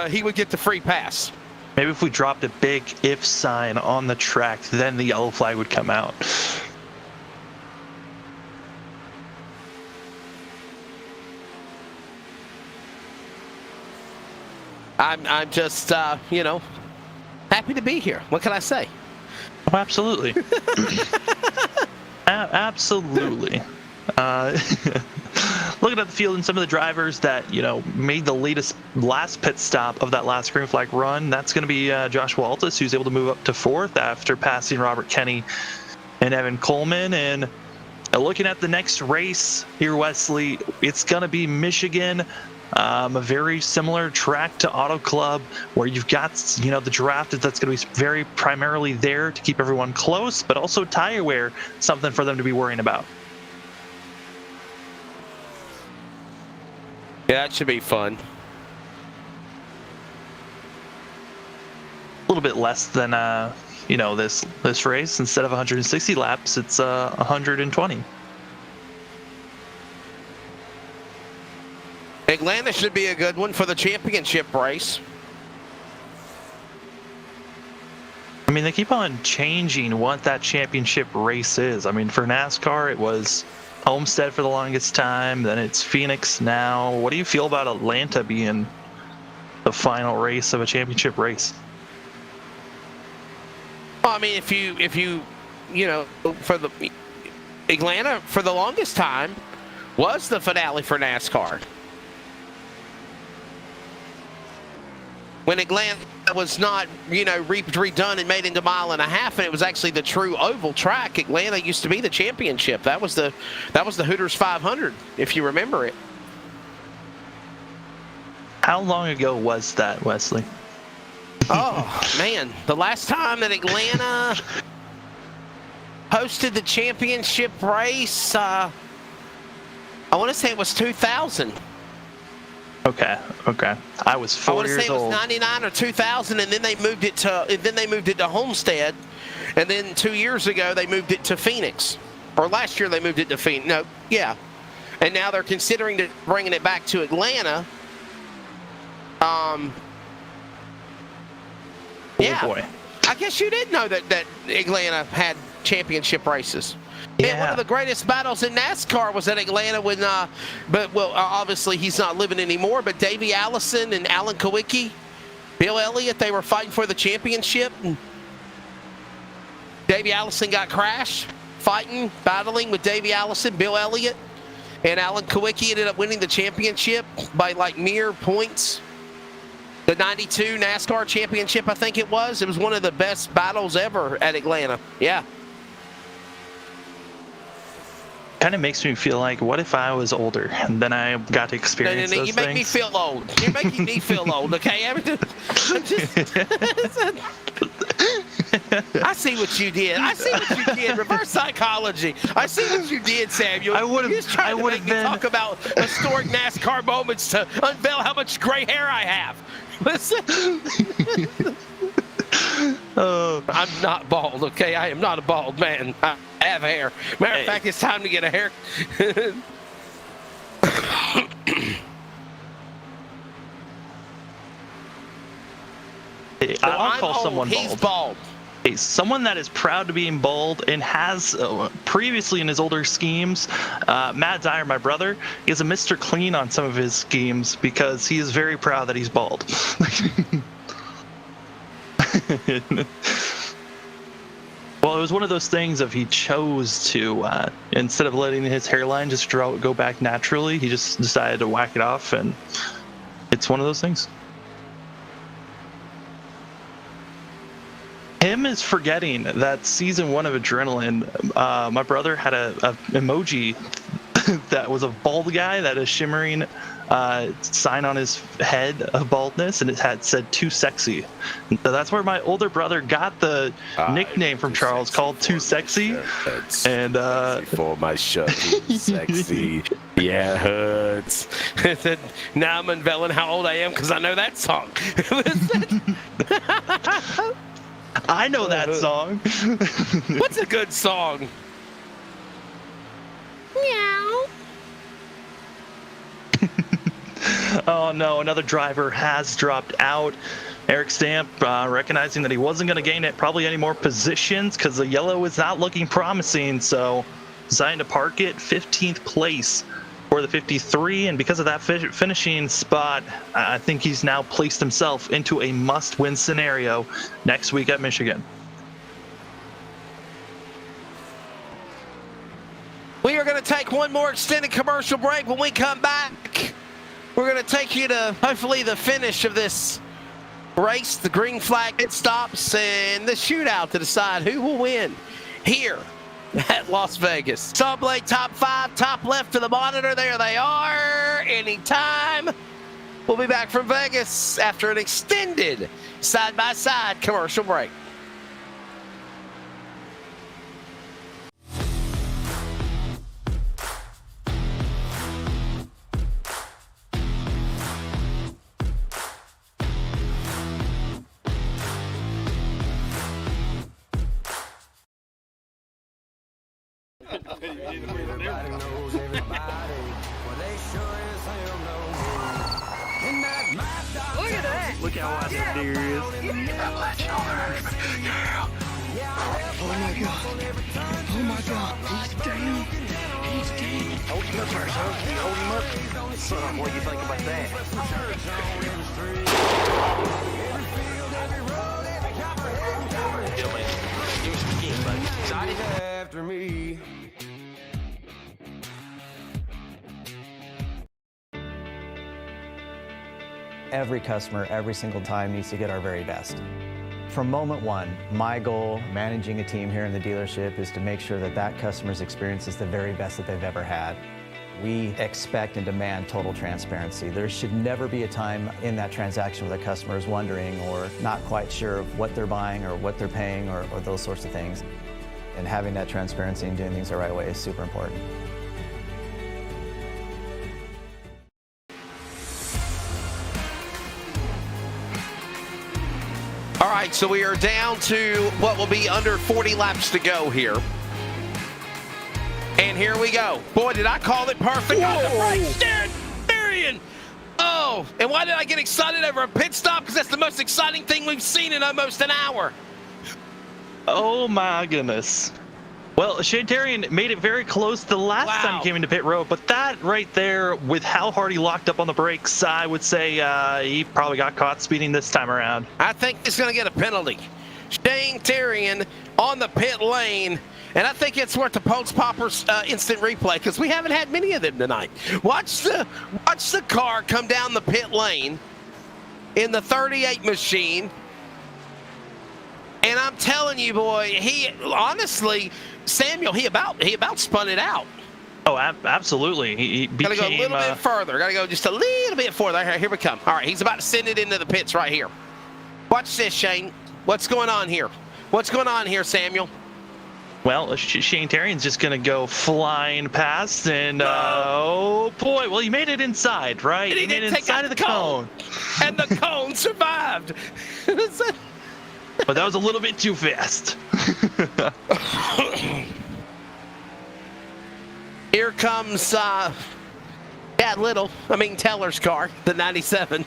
He would get the free pass. Maybe if we dropped a big if sign on the track, then the yellow flag would come out. I'm just, you know, happy to be here. What can I say? Oh, absolutely. Absolutely. Looking at the field and some of the drivers that, you know, made the last pit stop of that last green flag run, that's going to be Josh Waltis, who's able to move up to 4th after passing Robert Kenny and Evan Coleman. And looking at the next race here, Wesley, it's going to be Michigan. A very similar track to Auto Club, where you've got, the draft that's going to be very primarily there to keep everyone close, but also tire wear, something for them to be worrying about. Yeah, that should be fun. A little bit less than this race. Instead of 160 laps, it's 120. Atlanta should be a good one for the championship race. I mean, they keep on changing what that championship race is. I mean, for NASCAR, it was Homestead for the longest time, then it's Phoenix now. What do you feel about Atlanta being the final race of a championship race? Well, I mean, if you for the Atlanta for the longest time was the finale for NASCAR. When Atlanta was not, redone and made into mile and a half, and it was actually the true oval track, Atlanta used to be the championship. That was the Hooters 500, if you remember it. How long ago was that, Wesley? Oh, man. The last time that Atlanta hosted the championship race, I want to say it was 2000. Okay. I was 4 years old. I want to say it was 99 or 2000, and then they moved it to Homestead, and then 2 years ago they moved it to Phoenix, or last year they moved it to Phoenix. No, yeah, and now they're considering bringing it back to Atlanta. Yeah, boy. I guess you did know that Atlanta had championship races. Yeah. Man, one of the greatest battles in NASCAR was at Atlanta when, obviously he's not living anymore, but Davey Allison and Alan Kawicki, Bill Elliott, they were fighting for the championship. And Davey Allison got crashed, battling with Davey Allison, Bill Elliott, and Alan Kawicki ended up winning the championship by mere points. The 92 NASCAR championship, I think it was. It was one of the best battles ever at Atlanta. Yeah. Kind of makes me feel like, what if I was older and then I got to experience those you things? make me feel old. You're making me feel old, okay? I see what you did. Reverse psychology. I see what you did, Samuel. You're just trying to make me talk about historic NASCAR moments to unveil how much gray hair I have. Listen. I'm not bald, okay? I am not a bald man. I have hair. Matter of fact, it's time to get a hair. I'll call someone bald. He's bald. Hey, someone that is proud to being bald and has previously in his older schemes, Matt Dyer, my brother, is a Mr. Clean on some of his schemes because he is very proud that he's bald. Well, it was one of those things of he chose to, instead of letting his hairline just go back naturally, he just decided to whack it off, and it's one of those things. Him is forgetting that season 1 of Adrenaline, my brother had a emoji that was a bald guy that is shimmering sign on his head of baldness, and it had said "Too Sexy." And so that's where my older brother got the nickname from Charles, called "Too Sexy." And for my shirt, too sexy. Yeah, it hurts. Now I'm unveiling how old I am because I know that song. I know that song. What's a good song? Meow. Oh no, another driver has dropped out. Eric Stamp recognizing that he wasn't going to gain probably any more positions because the yellow is not looking promising, so deciding to park it 15th place for the 53, and because of that finishing spot, I think he's now placed himself into a must-win scenario next week at Michigan. We are going to take one more extended commercial break. When we come back, we're going to take you to hopefully the finish of this race, the green flag pit stops, and the shootout to decide who will win here at Las Vegas. Sawblade top 5, top left of the monitor. There they are. Anytime We'll be back from Vegas after an extended side-by-side commercial break. Everybody knows everybody. Well, they sure as hell know me. In that mad dog. Look at that. Look how wide that deer is. Oh my god. Oh my god. He's down. He's down. Hold him up there, son. Can you hold him up? Son, what do you think about that? Do some skin, buddy. Excited? After me. Every customer, every single time, needs to get our very best. From moment one, my goal managing a team here in the dealership is to make sure that that customer's experience is the very best that they've ever had. We expect and demand total transparency. There should never be a time in that transaction where the customer is wondering or not quite sure of what they're buying or what they're paying or those sorts of things. And having that transparency and doing things the right way is super important. All right, so we are down to what will be under 40 laps to go here. And here we go. Boy, did I call it perfect on the brakes. Darian! Oh, and why did I get excited over a pit stop? Because that's the most exciting thing we've seen in almost an hour. Oh my goodness. Well, Shane Tarian made it very close the last time he came into pit road, but that right there, with how hard he locked up on the brakes, I would say he probably got caught speeding this time around. I think he's going to get a penalty. Shane Tarian on the pit lane, and I think it's worth the Post Poppers instant replay because we haven't had many of them tonight. Watch the car come down the pit lane in the 38 machine, and I'm telling you, boy, he honestly, Samuel, he about spun it out. Oh, absolutely. He became, gotta go a little bit further. Gotta go just a little bit further. Here we come. All right, he's about to send it into the pits right here. Watch this, Shane. What's going on here? What's going on here, Samuel? Well, Shane Tarian's just going to go flying past, and oh boy, well, he made it inside, right? And he made it inside of the cone. And the cone survived. But that was a little bit too fast. Here comes Chad Little. Teller's car, the 97.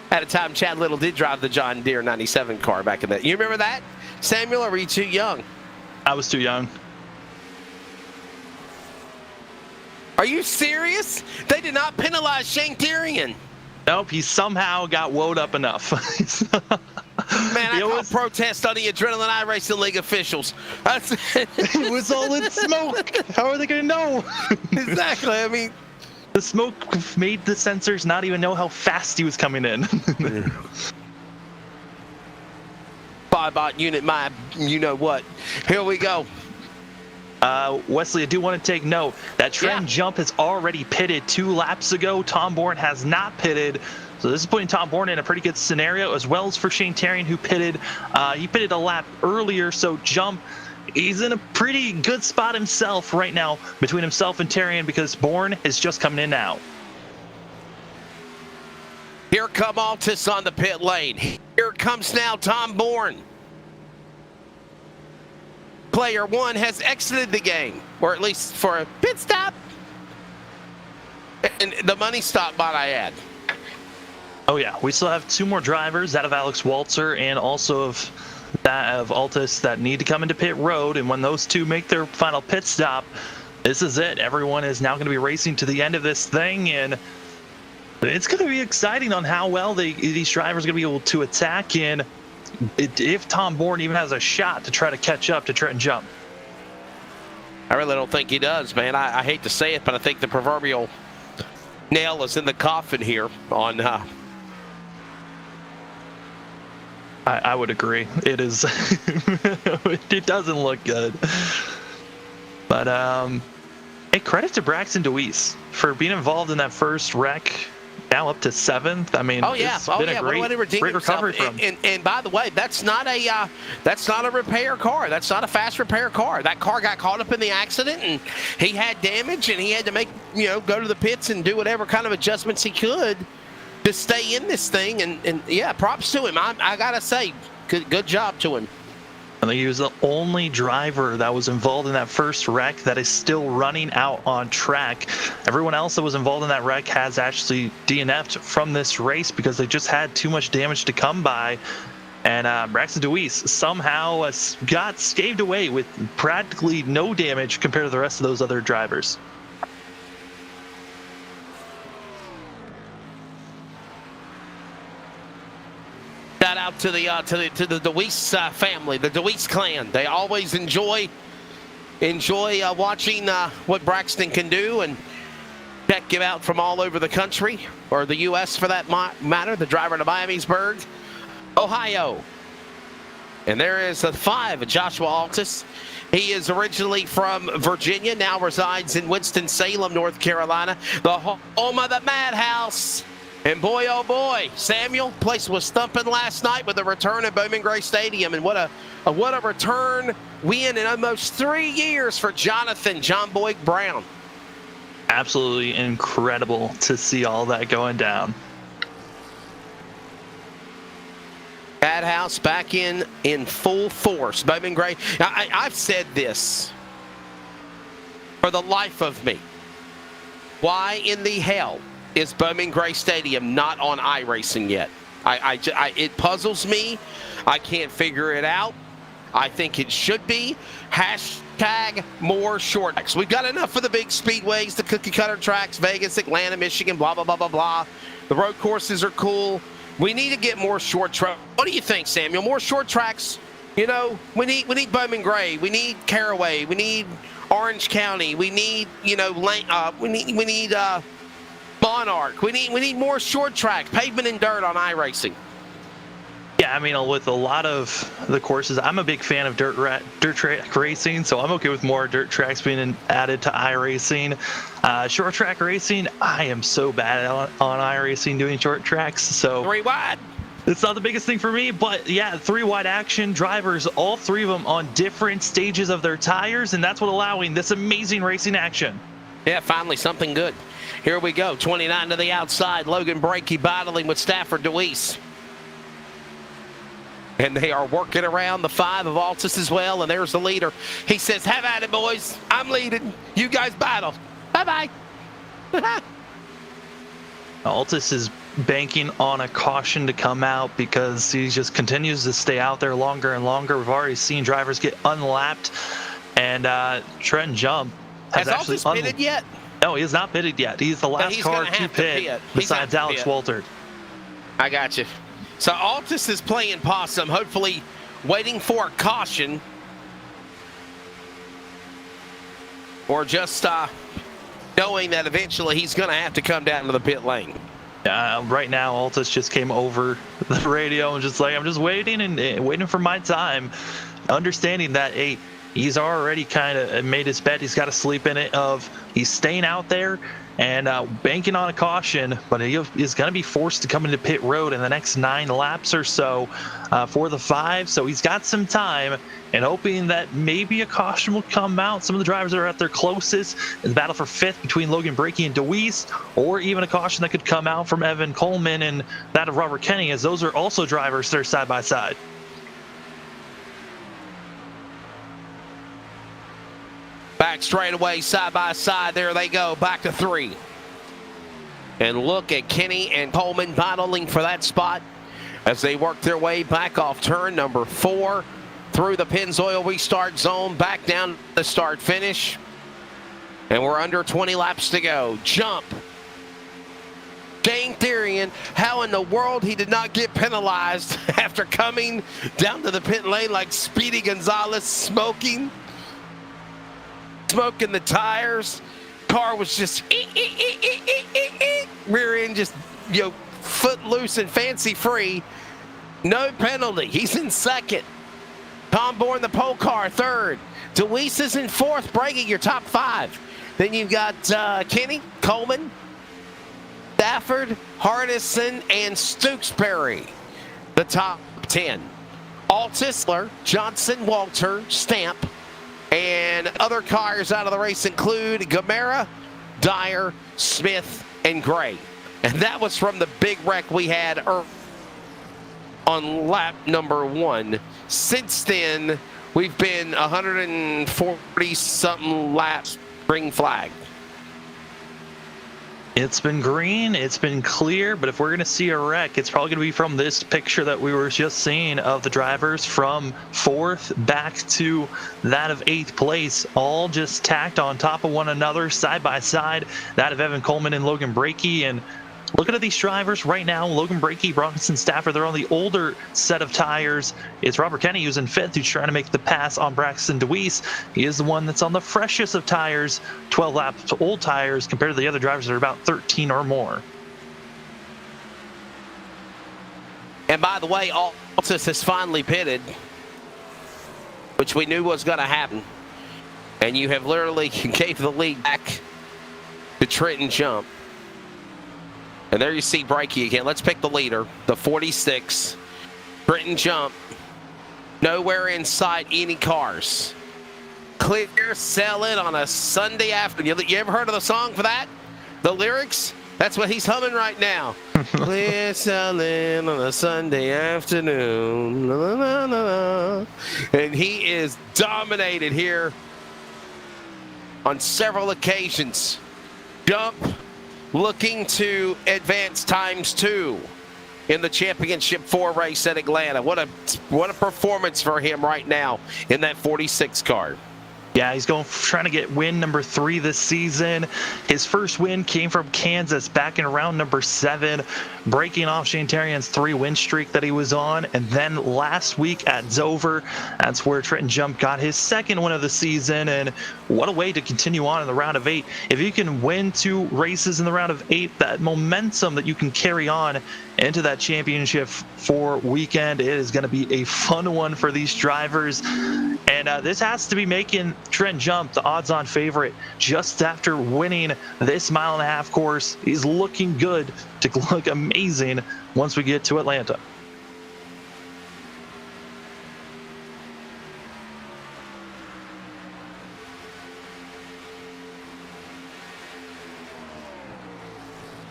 At a time, Chad Little did drive the John Deere 97 car back in that. You remember that, Samuel, or were you too young? I was too young. Are you serious? They did not penalize Shane Tarian. Nope, he somehow got woed up enough. Man, I call protest on the Adrenaline iRacing League officials. It was all in smoke. How are they going to know? Exactly. The smoke made the sensors not even know how fast he was coming in. Bot unit, you know what. Here we go. Wesley, I do want to take note that Trent Jump has already pitted 2 laps ago. Tom Bourne has not pitted. So this is putting Tom Bourne in a pretty good scenario, as well as for Shane Tarian, who pitted. He pitted a lap earlier, so Jump, he's in a pretty good spot himself right now between himself and Tarian because Bourne is just coming in now. Here come Altus on the pit lane. Here comes now Tom Bourne. Player 1 has exited the game, or at least for a pit stop. And the money stop, might I add. Oh yeah, we still have 2 more drivers, that of Alex Walzer and also of that of Altus, that need to come into pit road. And when those 2 make their final pit stop, this is it. Everyone is now going to be racing to the end of this thing, and it's going to be exciting on how well these drivers are going to be able to attack in. If Tom Bourne even has a shot to try to catch up to Trent Jump. I really don't think he does, man. I hate to say it, but I think the proverbial nail is in the coffin here on I would agree. It is. It doesn't look good. But hey, credit to Braxton DeWeese for being involved in that first wreck now up to 7th. I mean, it's been a great recovery from him. And by the way, that's not a repair car. That's not a fast repair car. That car got caught up in the accident, and he had damage, and he had to make, go to the pits and do whatever kind of adjustments he could to stay in this thing. And yeah, props to him. I gotta say, good job to him. I think he was the only driver that was involved in that first wreck that is still running out on track. Everyone else that was involved in that wreck has actually DNF'd from this race because they just had too much damage to come by. And Braxton DeWeese somehow got scathed away with practically no damage compared to the rest of those other drivers. Shout out to the DeWeese family, the DeWeese clan. They always enjoy watching what Braxton can do, and check him out from all over the country, or the U.S. for that matter. The driver to Miamisburg, Ohio. And there is the 5, Joshua Altus. He is originally from Virginia, now resides in Winston-Salem, North Carolina, the home of the Madhouse. And boy, oh boy, Samuel, place was thumping last night with a return at Bowman Gray Stadium. And what a return win in almost 3 years for Jonathan John Boyd Brown. Absolutely incredible to see all that going down. Madhouse back in full force. Bowman Gray. Now, I've said this for the life of me. Why in the hell is Bowman Gray Stadium not on iRacing yet? It puzzles me. I can't figure it out. I think it should be. Hashtag more short tracks. We've got enough for the big speedways, the cookie cutter tracks, Vegas, Atlanta, Michigan, blah, blah, blah, blah, blah. The road courses are cool. We need to get more short tracks. What do you think, Samuel? More short tracks? We need Bowman Gray. We need Caraway. We need Orange County. We need, we need Monarch. We need more short track, pavement and dirt on iRacing. Yeah, I mean, with a lot of the courses, I'm a big fan of dirt track racing, so I'm okay with more dirt tracks being added to iRacing. Short track racing, I am so bad on iRacing doing short tracks. So 3 wide. It's not the biggest thing for me, but yeah, 3 wide action drivers, all 3 of them on different stages of their tires, and that's what allowing this amazing racing action. Yeah, finally something good. Here we go, 29 to the outside. Logan Brakey battling with Stafford DeWeese. And they are working around the 5 of Altus as well, and there's the leader. He says, have at it, boys. I'm leading. You guys battle. Bye-bye. Altus is banking on a caution to come out because he just continues to stay out there longer and longer. We've already seen drivers get unlapped, and Trent Jump has actually Altus pitted yet? No, he has not pitted yet. He's the last car to pit besides Alex Waltert. I got you. So Altus is playing possum, hopefully waiting for a caution. Or just knowing that eventually he's going to have to come down to the pit lane. Right now, Altus just came over the radio and just like, I'm just waiting and waiting for my time. Understanding that, hey, he's already kind of made his bet. He's got to sleep in it of he's staying out there and banking on a caution, but he is going to be forced to come into pit road in the next 9 laps or so for the 5. So he's got some time and hoping that maybe a caution will come out. Some of the drivers that are at their closest in the battle for 5th between Logan Brakey and DeWeese, or even a caution that could come out from Evan Coleman and that of Robert Kenny, as those are also drivers that are side by side. Back straight away, side by side. There they go, back to 3. And look at Kenny and Coleman battling for that spot as they work their way back off turn number 4 through the Pennzoil restart zone, back down the start finish. And we're under 20 laps to go. Jump. Dane Therian, how in the world he did not get penalized after coming down to the pit lane like Speedy Gonzalez, smoking the tires. Car was just rear end just foot loose and fancy free. No penalty. He's in 2nd. Tom Bourne, the pole car, 3rd. DeWeese is in 4th, breaking your top 5. Then you've got Kenny, Coleman, Stafford, Hardison, and Stokesbury, the top 10. Altisler, Johnson, Walter, Stamp, and other cars out of the race include Gamera, Dyer, Smith, and Gray. And that was from the big wreck we had on lap number 1. Since then, we've been 140-something laps green flag. It's been green, it's been clear, but if we're going to see a wreck, it's probably going to be from this picture that we were just seeing of the drivers from 4th back to that of 8th place, all just tacked on top of one another, side by side, that of Evan Coleman and Logan Brakey. And looking at these drivers right now, Logan Brakey, Bronson Stafford, they're on the older set of tires. It's Robert Kenny who's in 5th, who's trying to make the pass on Braxton DeWeese. He is the one that's on the freshest of tires, 12 laps old tires, compared to the other drivers that are about 13 or more. And by the way, Altus has finally pitted, which we knew was going to happen. And you have literally gave the lead back to Trenton Jump. And there you see Brakey again. Let's pick the leader, the 46. Trenton Jump. Nowhere in sight any cars. Clear selling on a Sunday afternoon. You ever heard of the song for that? The lyrics? That's what he's humming right now. Clear selling on a Sunday afternoon. La, la, la, la. And he is dominated here on several occasions. Jump looking to advance ×2 in the Championship 4 race at Atlanta. What a performance for him right now in that 46 car. Yeah, he's trying to get win number 3 this season. His first win came from Kansas back in round number 7, breaking off Shane Terrian's 3-win streak that he was on. And then last week at Dover, that's where Trenton Jump got his 2nd win of the season. And what a way to continue on in the round of 8. If you can win 2 races in the round of 8, that momentum that you can carry on into that Championship 4 weekend, it is going to be a fun one for these drivers. And this has to be making Trent Jump the odds-on favorite just after winning this mile-and-a-half course. He's looking good to look amazing once we get to Atlanta.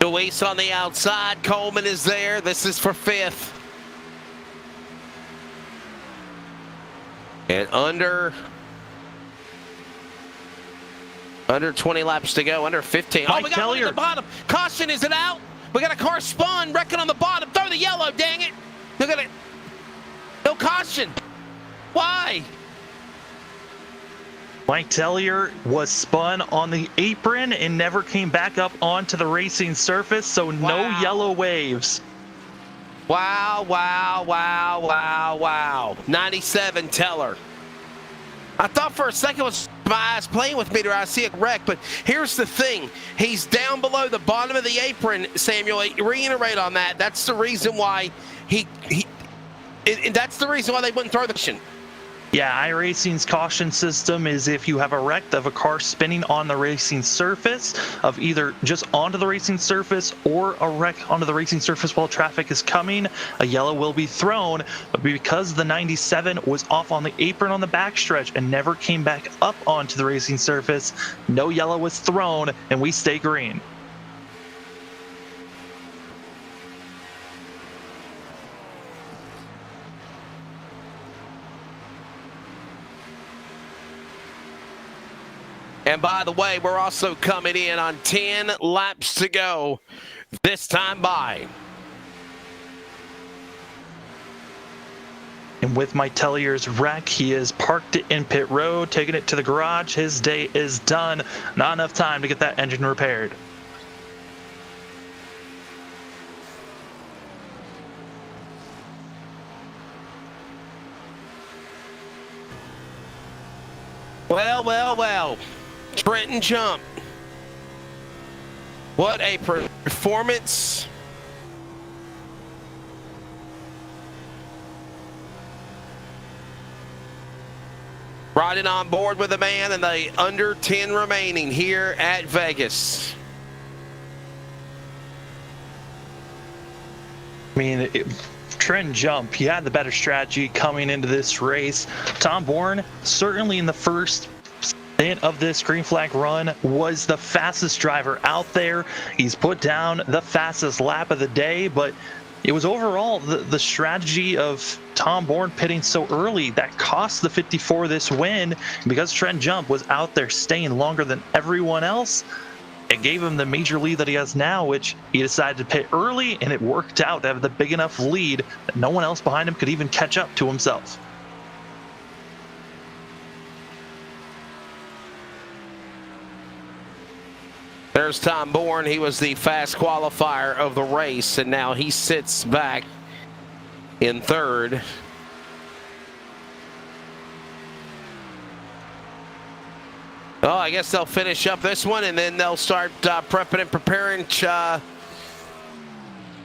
Luis on the outside. Coleman is there. This is for 5th. And under 20 laps to go, under 15. Oh, we got one at the bottom. Caution, is it out? We got a car spun, wrecking on the bottom. Throw the yellow, dang it. Look at it. No caution. Why? Mike Tellier was spun on the apron and never came back up onto the racing surface, so no yellow waves. Wow, wow, wow, wow, wow. 97 Teller. I thought for a second it was my eyes playing with me to I see a wreck, but here's the thing. He's down below the bottom of the apron, Samuel. Reiterate on that. That's the reason why that's the reason why they wouldn't throw the caution. Yeah, iRacing's caution system is if you have a wreck of a car spinning on the racing surface, of either just onto the racing surface or a wreck onto the racing surface while traffic is coming, a yellow will be thrown. But because the 97 was off on the apron on the backstretch and never came back up onto the racing surface, no yellow was thrown and we stay green. And by the way, we're also coming in on 10 laps to go this time by. And with Mike Tellier's wreck, he is parked it in pit road, taking it to the garage. His day is done. Not enough time to get that engine repaired. Well, well, well. Trenton Jump. What a performance. Riding on board with the man and the under 10 remaining here at Vegas. I mean, Trent Jump, he had the better strategy coming into this race. Tom Bourne, certainly in the first stint of this green flag run, was the fastest driver out there. He's put down the fastest lap of the day, but it was overall the strategy of Tom Bourne pitting so early that cost the 54 this win. Because Trent Jump was out there staying longer than everyone else, it gave him the major lead that he has now, which he decided to pit early, and it worked out to have the big enough lead that no one else behind him could even catch up to himself. There's Tom Bourne. He was the fast qualifier of the race, and now he sits back in third. Oh, I guess they'll finish up this one, and then they'll start prepping and preparing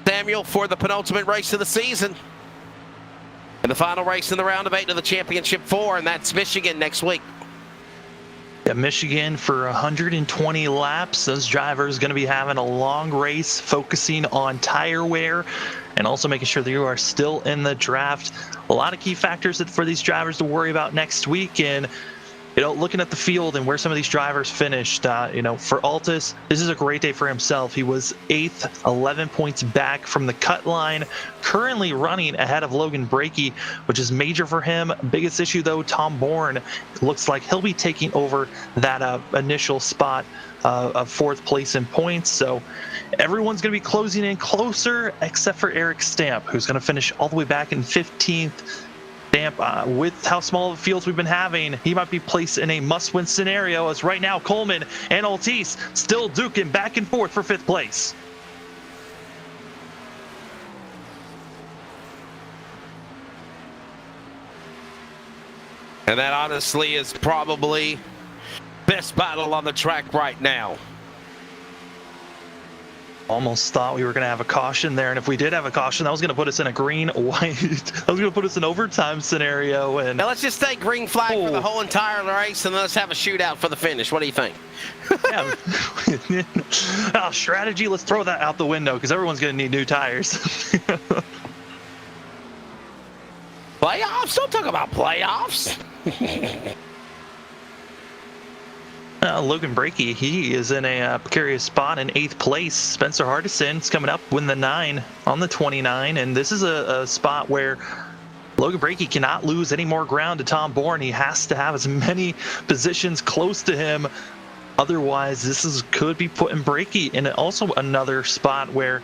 Samuel for the penultimate race of the season. And the final race in the round of 8 of the Championship 4, and that's Michigan next week. Yeah, Michigan for 120 laps. Those drivers going to be having a long race, focusing on tire wear and also making sure that you are still in the draft. A lot of key factors for these drivers to worry about next week. And looking at the field and where some of these drivers finished, for Altus, this is a great day for himself. He was 8th, 11 points back from the cut line, currently running ahead of Logan Breakey, which is major for him. Biggest issue, though, Tom Bourne looks like he'll be taking over that initial spot of 4th place in points. So everyone's going to be closing in closer, except for Eric Stamp, who's going to finish all the way back in 15th. Stamp, with how small of fields we've been having, he might be placed in a must-win scenario, as right now Coleman and Altis still duking back and forth for 5th place. And that honestly is probably best battle on the track right now. Almost thought we were going to have a caution there, and if we did have a caution, that was going to put us in a green-white. That was going to put us in overtime scenario. And now let's just stay green flag for the whole entire race, and let's have a shootout for the finish. What do you think? Yeah. Strategy. Let's throw that out the window because everyone's going to need new tires. Playoffs? Don't talk about playoffs. Logan Breakey, he is in a precarious spot in 8th place. Spencer Hardison's coming up with the 9 on the 29, and this is a spot where Logan Breakey cannot lose any more ground to Tom Bourne. He has to have as many positions close to him. Otherwise, could be putting Breakey in also another spot where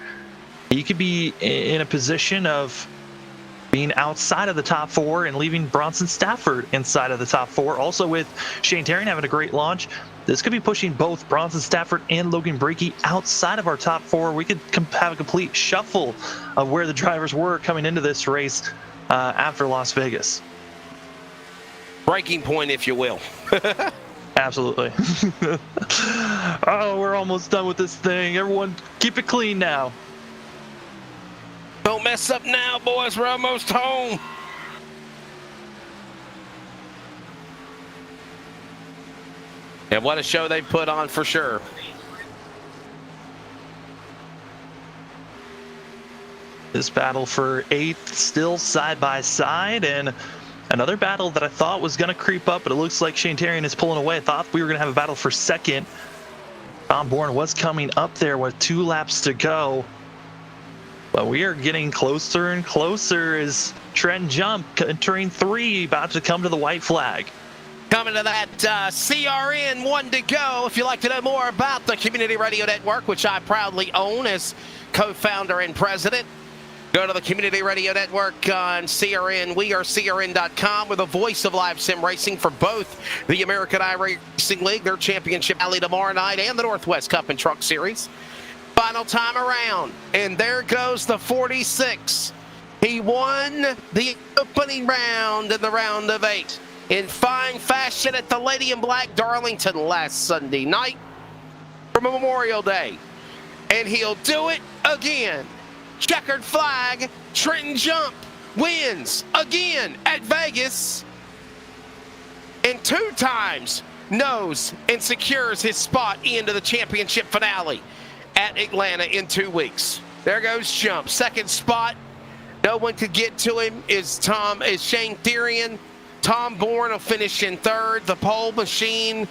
he could be in a position of being outside of the top 4 and leaving Bronson Stafford inside of the top 4. Also with Shane Tarrant having a great launch, this could be pushing both Bronson Stafford and Logan Breakey outside of our top 4. We could have a complete shuffle of where the drivers were coming into this race after Las Vegas. Breaking point, if you will. Absolutely. Oh, we're almost done with this thing. Everyone, keep it clean now. Don't mess up now, boys. We're almost home. And what a show they put on for sure. This battle for 8th still side by side, and another battle that I thought was going to creep up, but it looks like Shane Tarrant is pulling away. I thought we were going to have a battle for 2nd. Tom Bourne was coming up there with 2 laps to go. But we are getting closer and closer as Trent Jump entering 3, about to come to the white flag. Coming to that CRN 1 to go. If you'd like to know more about the Community Radio Network, which I proudly own as co-founder and president, go to the Community Radio Network on CRN. We are CRN.com. We're the voice of live sim racing for both the American iRacing League, their championship rally tomorrow night, and the Northwest Cup and Truck Series. Final time around, and there goes the 46. He won the opening round in the round of 8 in fine fashion at the Lady in Black Darlington last Sunday night for Memorial Day. And he'll do it again. Checkered flag, Trenton Jump wins again at Vegas, and 2 times knows and secures his spot into the championship finale at Atlanta in 2 weeks. There goes Jump. Second spot. No one could get to him is Shane Therian. Tom Bourne will finish in third. The pole machine,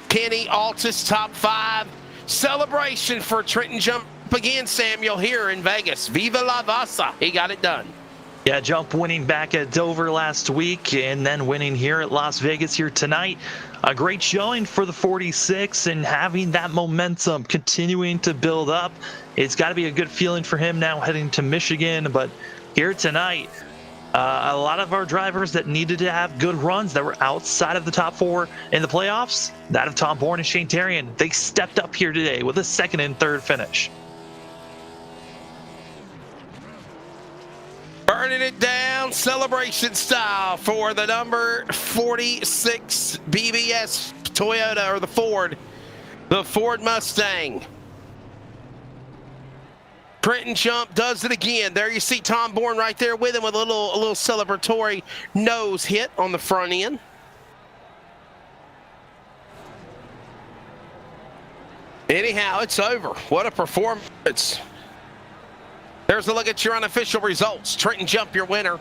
Kenny Altus, top 5. Celebration for Trenton Jump again, Samuel, here in Vegas. Viva la Vasa. He got it done. Yeah, Jump winning back at Dover last week and then winning here at Las Vegas here tonight. A great showing for the 46 and having that momentum continuing to build up. It's got to be a good feeling for him now heading to Michigan. But here tonight, a lot of our drivers that needed to have good runs that were outside of the top 4 in the playoffs, that of Tom Bourne and Shane Therian, they stepped up here today with a second and third finish. Burning it down, celebration style for the number 46 BBS Toyota, or the Ford Mustang. Trenton Jump does it again. There you see Tom Bourne right there with him with a little celebratory nose hit on the front end. Anyhow, it's over. What a performance. There's a look at your unofficial results. Trenton Jump, your winner.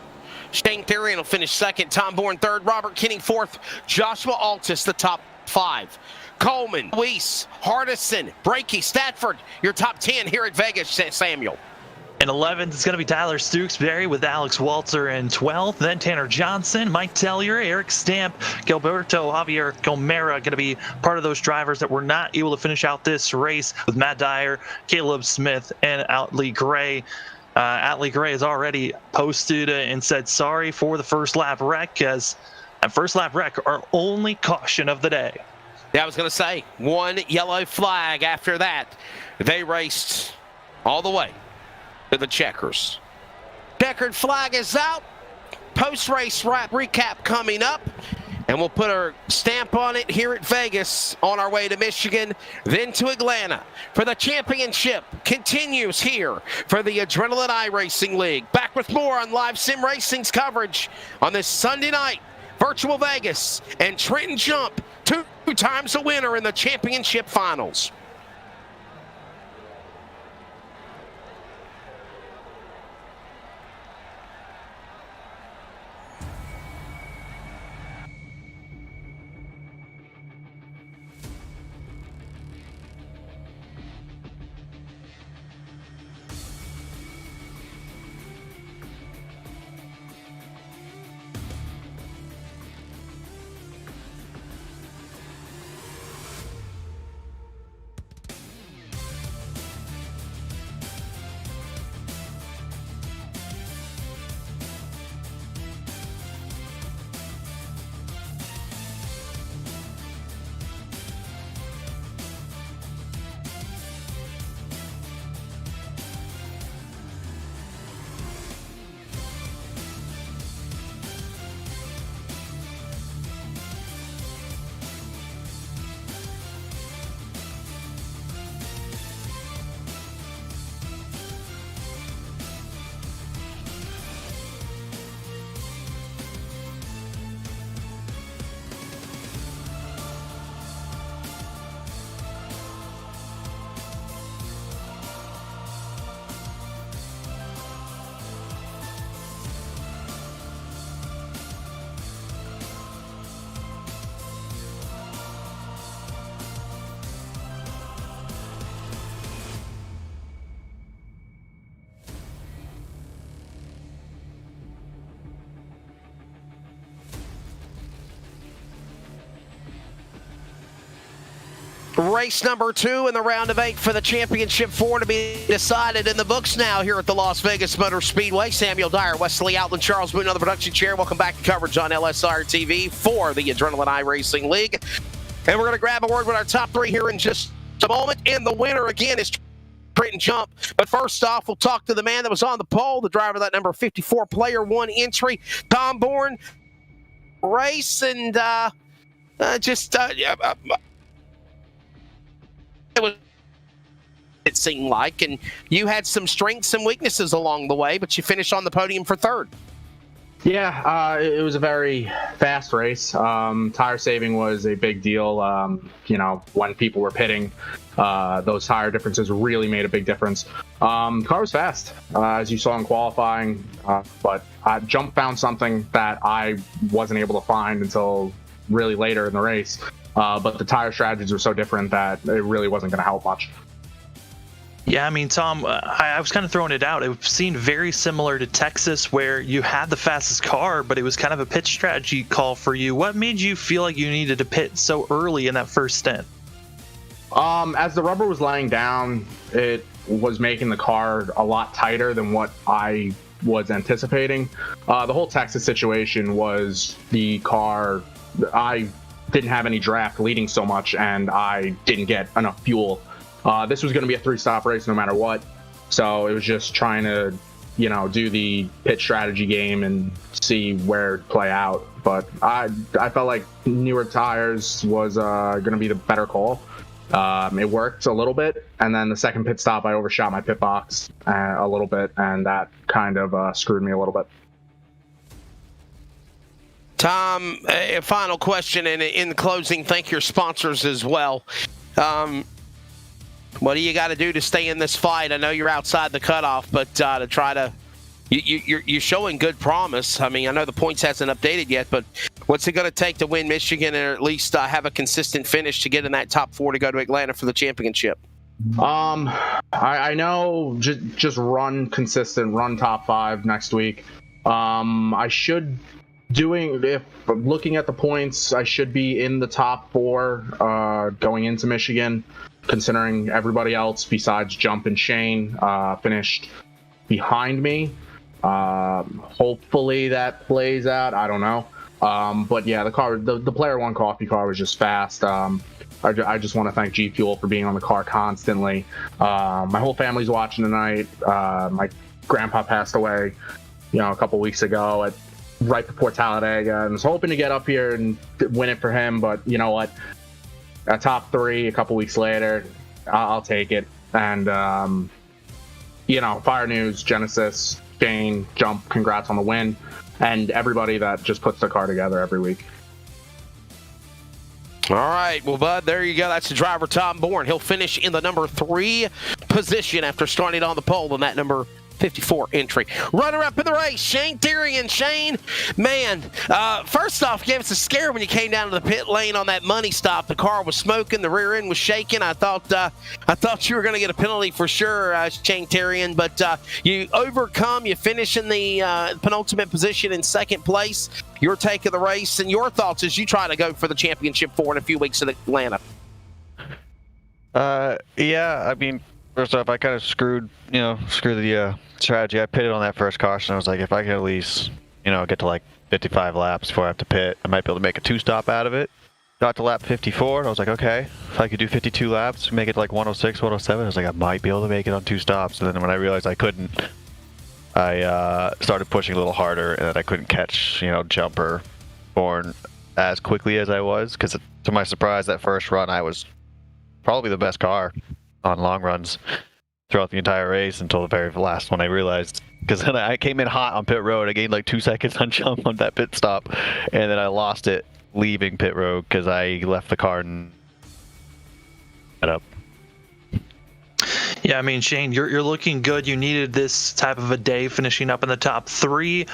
Shane Therian will finish second. Tom Bourne third. Robert Kenny fourth. Joshua Altus, the top 5. Coleman, Weiss, Hardison, Brakey, Stafford, your top 10 here at Vegas, Samuel. In 11th, it's going to be Tyler Stooksbury with Alex Walter in 12th. Then Tanner Johnson, Mike Tellier, Eric Stamp, Gilberto Javier Gomera going to be part of those drivers that were not able to finish out this race with Matt Dyer, Caleb Smith, and Atlee Gray. Atlee Gray has already posted and said sorry for the first lap wreck, as that first lap wreck our only caution of the day. Yeah, I was going to say, one yellow flag after that. They raced all the way to the checkers. Checkered flag is out. Post-race wrap recap coming up. And we'll put our stamp on it here at Vegas on our way to Michigan, then to Atlanta. For the championship continues here for the Adrenaline iRacing League. Back with more on Live Sim Racing's coverage on this Sunday night. Virtual Vegas and Trenton Jump, 2 times a winner in the championship finals. Race number 2 in the round of 8 for the championship 4 to be decided in the books now here at the Las Vegas Motor Speedway. Samuel Dyer, Wesley Outland, Charles Boone on the production chair. Welcome back to coverage on LSRTV for the Adrenaline iRacing League. And we're going to grab a word with our top 3 here in just a moment. And the winner again is Trenton Jump. But first off, we'll talk to the man that was on the pole, the driver of that number 54 Player 1 entry, Tom Bourne. Race and it seemed like, and you had some strengths and weaknesses along the way, but you finished on the podium for third. Yeah, it was a very fast race. Tire saving was a big deal. When people were pitting, those tire differences really made a big difference. Car was fast, as you saw in qualifying, but Jump found something that I wasn't able to find until really later in the race. But the tire strategies were so different that it really wasn't going to help much. Yeah, I mean, Tom, I was kind of throwing it out. It seemed very similar to Texas, where you had the fastest car, but it was kind of a pit strategy call for you. What made you feel like you needed to pit so early in that first stint? As the rubber was laying down, it was making the car a lot tighter than what I was anticipating. The whole Texas situation was the car. I didn't have any draft leading so much, and I didn't get enough fuel. This was going to be a 3-stop race no matter what, so it was just trying to, do the pit strategy game and see where it play out. But I felt like newer tires was going to be the better call. It worked a little bit, and then the second pit stop, I overshot my pit box a little bit, and that kind of screwed me a little bit. Tom, a final question, and in closing, thank your sponsors as well. What do you got to do to stay in this fight? I know you're outside the cutoff, but to try to, you're showing good promise. I mean, I know the points hasn't updated yet, but what's it going to take to win Michigan and at least have a consistent finish to get in that top 4 to go to Atlanta for the championship? I know just run consistent, run top 5 next week. If looking at the points, I should be in the top 4 going into Michigan, considering everybody else besides Jump and Shane finished behind me. Hopefully that plays out. I don't know. But yeah, the Player One coffee car was just fast. I just want to thank G Fuel for being on the car constantly. My whole family's watching tonight. My grandpa passed away, a couple weeks ago right before Talladega, and was hoping to get up here and win it for him. But you know what? A top 3 a couple weeks later, I'll take it. And Fire News, Genesis, Shane, Jump, congrats on the win, and everybody that just puts the car together every week. All right, well, Bud, there you go. That's the driver, Tom Bourne. He'll finish in the number 3 position after starting on the pole in that number 54 entry. Runner-up in the race, Shane Therian. Shane, man, first off, gave us a scare when you came down to the pit lane on that money stop. The car was smoking, the rear end was shaking. I thought you were going to get a penalty for sure, Shane Therian, but you overcome. You finish in the penultimate position in 2nd place. Your take of the race and your thoughts as you try to go for the championship 4 in a few weeks in Atlanta. Yeah, I mean, first off, I kind of screwed the strategy. I pitted on that first caution. I was like, if I can at least, get to like 55 laps before I have to pit, I might be able to make a 2-stop out of it. Got to lap 54, and I was like, okay, if I could do 52 laps, make it like 106, 107, I was like, I might be able to make it on 2 stops. And then when I realized I couldn't, I started pushing a little harder, and then I couldn't catch, Jumper Bourne as quickly as I was, because to my surprise, that first run, I was probably the best car on long runs throughout the entire race until the very last one. I realized, because then I came in hot on pit road. I gained like 2 seconds on Jump on that pit stop, and then I lost it leaving pit road because I left the car and up. Yeah, I mean, Shane, you're looking good. You needed this type of a day, finishing up in the top 3.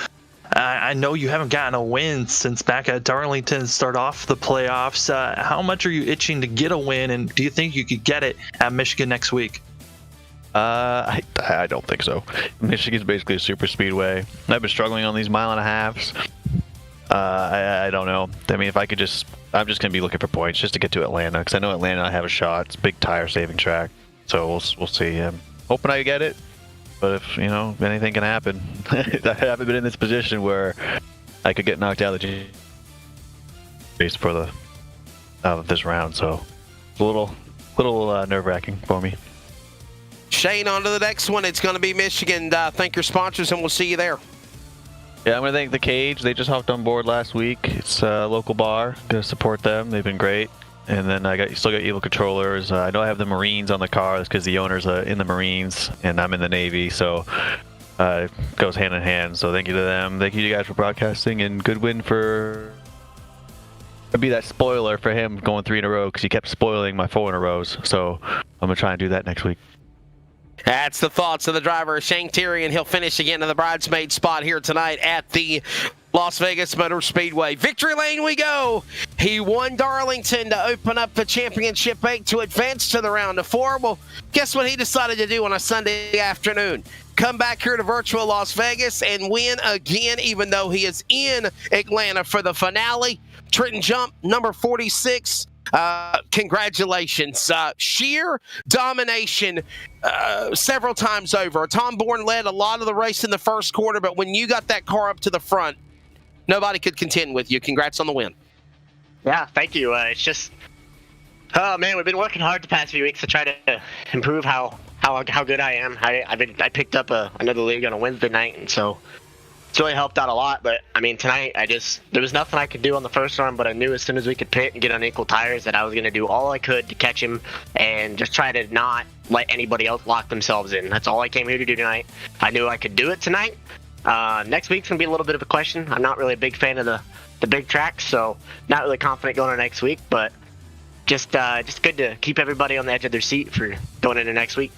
I know you haven't gotten a win since back at Darlington to start off the playoffs. How much are you itching to get a win, and do you think you could get it at Michigan next week? I don't think so. Michigan's basically a super speedway. I've been struggling on these 1.5 miles. I don't know. I mean, I'm just going to be looking for points just to get to Atlanta, because I know Atlanta I have a shot. It's a big tire-saving track, so we'll see. Hoping I get it. But if, anything can happen. I haven't been in this position where I could get knocked out of the race for this round, so it's a little nerve-wracking for me. Shane, on to the next one. It's going to be Michigan. Thank your sponsors, and we'll see you there. Yeah, I'm going to thank The Cage. They just hopped on board last week. It's a local bar. Going to support them. They've been great. And then I still got Evil Controllers. I know I have the Marines on the car. That's because the owner's in the Marines, and I'm in the Navy. So goes hand in hand. So thank you to them. Thank you to you guys for broadcasting, and good win for. It'd be that spoiler for him going 3 in a row because he kept spoiling my 4 in a rows. So I'm gonna try and do that next week. That's the thoughts of the driver, Shane Tyrion. He'll finish again in the bridesmaid spot here tonight at the Las Vegas Motor Speedway. Victory lane we go. He won Darlington to open up the championship 8 to advance to the round of 4. Well, guess what he decided to do on a Sunday afternoon? Come back here to virtual Las Vegas and win again, even though he is in Atlanta for the finale. Trenton Jump, number 46. Congratulations. Sheer domination several times over. Tom Bourne led a lot of the race in the first quarter, but when you got that car up to the front, nobody could contend with you. Congrats on the win. Yeah, thank you. It's just, oh man, we've been working hard the past few weeks to try to improve how good I am. I picked up another league on a Wednesday night, and so it's really helped out a lot. But I mean, tonight there was nothing I could do on the first run, but I knew as soon as we could pit and get on equal tires that I was going to do all I could to catch him and just try to not let anybody else lock themselves in. That's all I came here to do tonight. I knew I could do it tonight. Next week's gonna be a little bit of a question. I'm not really a big fan of the big tracks, so not really confident going into next week. But just good to keep everybody on the edge of their seat for going into next week.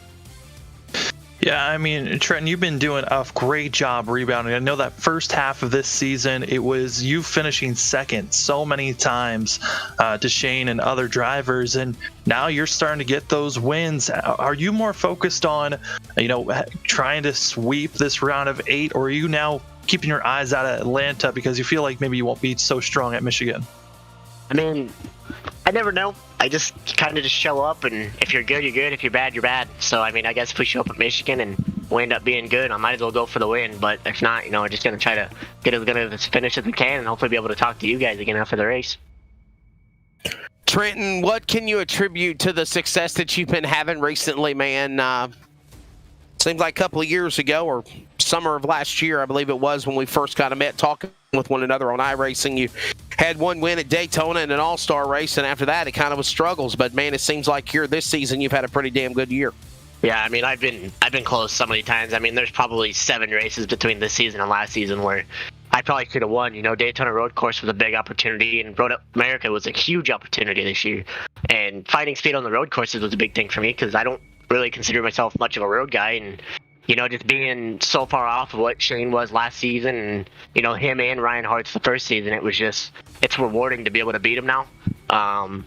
Yeah, I mean, Trenton, you've been doing a great job rebounding. I know that first half of this season, it was you finishing second so many times to Shane and other drivers, and now you're starting to get those wins. Are you more focused on, trying to sweep this round of 8, or are you now keeping your eyes out of Atlanta because you feel like maybe you won't be so strong at Michigan? I mean, I never know. I just kind of just show up, and if you're good, you're good. If you're bad, you're bad. So, I mean, I guess if we show up at Michigan and we end up being good, I might as well go for the win. But if not, we're just going to try to get as good a finish as we can and hopefully be able to talk to you guys again after the race. Trenton, what can you attribute to the success that you've been having recently, man? Seems like a couple of years ago, or summer of last year, I believe it was, when we first kind of met talking with one another on iRacing. You had one win at Daytona in an all-star race, and after that it kind of was struggles. But man, it seems like here this season you've had a pretty damn good year. Yeah, I mean, I've been close so many times. I mean, there's probably 7 races between this season and last season where I probably could have won. Daytona Road Course was a big opportunity, and Road America was a huge opportunity this year. And finding speed on the road courses was a big thing for me because I don't really consider myself much of a road guy, and just being so far off of what Shane was last season, and him and Ryan Hart's the first season, it's rewarding to be able to beat him now. I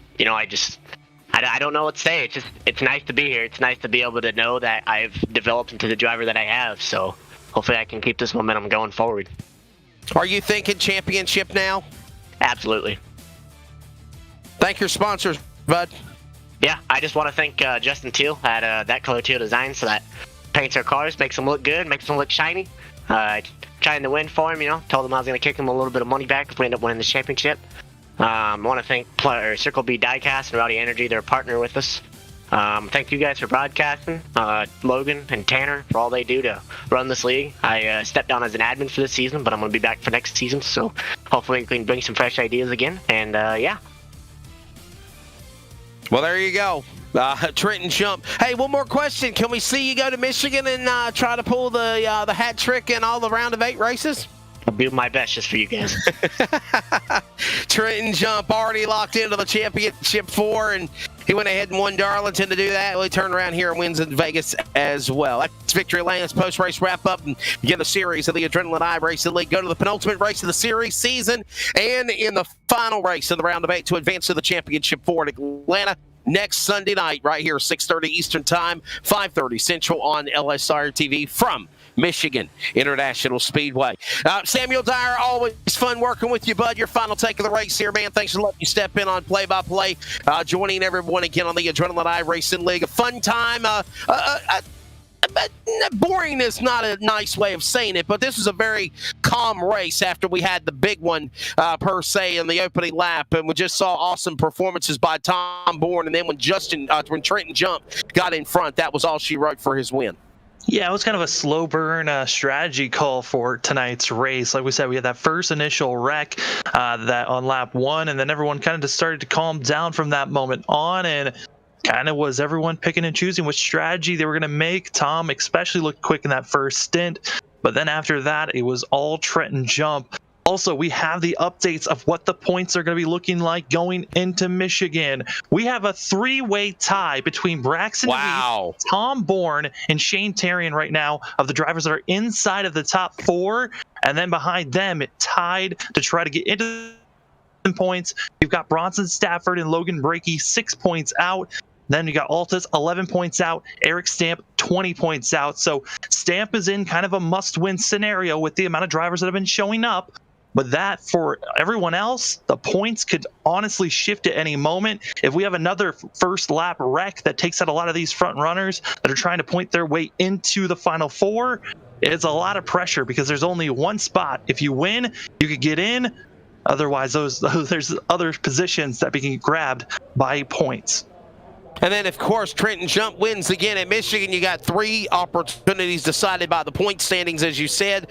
don't know what to say. It's nice to be here. It's nice to be able to know that I've developed into the driver that I have. So hopefully I can keep this momentum going forward. Are you thinking championship now? Absolutely. Thank your sponsors, bud. Yeah, I just want to thank Justin Teal at That Color Teal Design, so that paints our cars, makes them look good, makes them look shiny. Trying to win for him, told him I was going to kick him a little bit of money back if we end up winning this championship. I want to thank Circle B Diecast and Rowdy Energy. They're a partner with us. Thank you guys for broadcasting, Logan and Tanner for all they do to run this league. I stepped down as an admin for this season, but I'm going to be back for next season, so hopefully we can bring some fresh ideas again, and yeah. Well, there you go. Trenton Jump. Hey, one more question. Can we see you go to Michigan and try to pull the hat trick in all the round of 8 races? I'll do my best just for you guys. Trenton Jump already locked into the championship 4, and he went ahead and won Darlington to do that. Well, he turned around here and wins in Vegas as well. That's Victory Lane's post-race wrap-up and begin the series of the Adrenaline iRacing League. Go to the penultimate race of the series season and in the final race of the round of 8 to advance to the championship 4 in Atlanta next Sunday night right here, 6:30 Eastern Time, 5:30 Central on LSRTV from Michigan International Speedway. Samuel Dyer, always fun working with you, bud. Your final take of the race here, man. Thanks for letting you step in on play-by-play, joining everyone again on the Adrenaline iRacing League. A fun time. Boring is not a nice way of saying it, but this was a very calm race after we had the big one, per se, in the opening lap, and we just saw awesome performances by Tom Bourne, and then when Trenton Jump got in front, that was all she wrote for his win. Yeah, it was kind of a slow burn strategy call for tonight's race. Like we said, we had that first initial wreck that on lap 1, and then everyone kind of just started to calm down from that moment on, and kind of was everyone picking and choosing which strategy they were going to make. Tom especially looked quick in that first stint. But then after that, it was all Trenton Jump. Also, we have the updates of what the points are going to be looking like going into Michigan. We have a 3-way tie between Braxton Reese, Tom Bourne, and Shane Tarian right now of the drivers that are inside of the top 4. And then behind them, it tied to try to get into points. You've got Bronson Stafford and Logan Brakey 6 points out. Then you got Altus 11 points out, Eric Stamp 20 points out. So Stamp is in kind of a must-win scenario with the amount of drivers that have been showing up. But that for everyone else, the points could honestly shift at any moment. If we have another first lap wreck that takes out a lot of these front runners that are trying to point their way into the Final Four, it's a lot of pressure because there's only one spot. If you win, you could get in. Otherwise, there's other positions that can get grabbed by points. And then, of course, Trenton Jump wins again at Michigan. You got 3 opportunities decided by the point standings, as you said.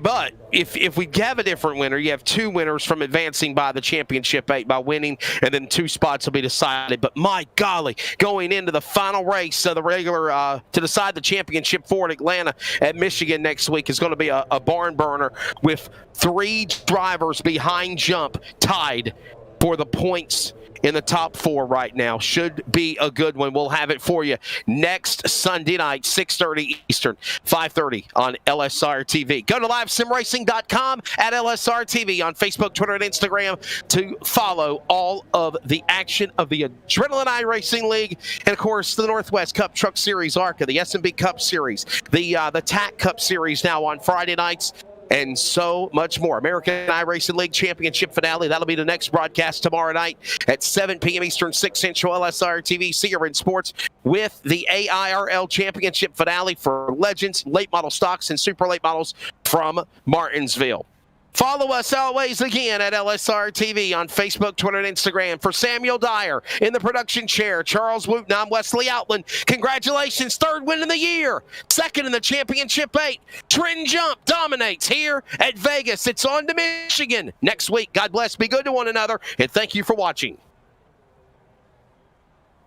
But if we have a different winner, you have 2 winners from advancing by the championship 8 by winning, and then 2 spots will be decided. But my golly, going into the final race of the regular to decide the championship 4 in Atlanta at Michigan next week is going to be a barn burner with 3 drivers behind Jump tied for the points in the top 4 right now. Should be a good one. We'll have it for you next Sunday night, 6:30 Eastern, 5:30 on LSRTV. Go to livesimracing.com at LSRTV on Facebook, Twitter, and Instagram to follow all of the action of the Adrenaline iRacing League, and of course the Northwest Cup Truck Series ARCA, the S&B Cup Series, the TAC Cup Series now on Friday nights, and so much more. American iRacing League Championship Finale. That'll be the next broadcast tomorrow night at 7 p.m. Eastern, 6 Central, LSRTV. See you in sports with the AIRL Championship Finale for Legends, late model stocks, and super late models from Martinsville. Follow us always again at LSRTV on Facebook, Twitter, and Instagram. For Samuel Dyer in the production chair, Charles Wooten, I'm Wesley Outland. Congratulations, 3rd win of the year, 2nd in the championship 8. Trenton Jump dominates here at Vegas. It's on to Michigan next week. God bless, be good to one another, and thank you for watching.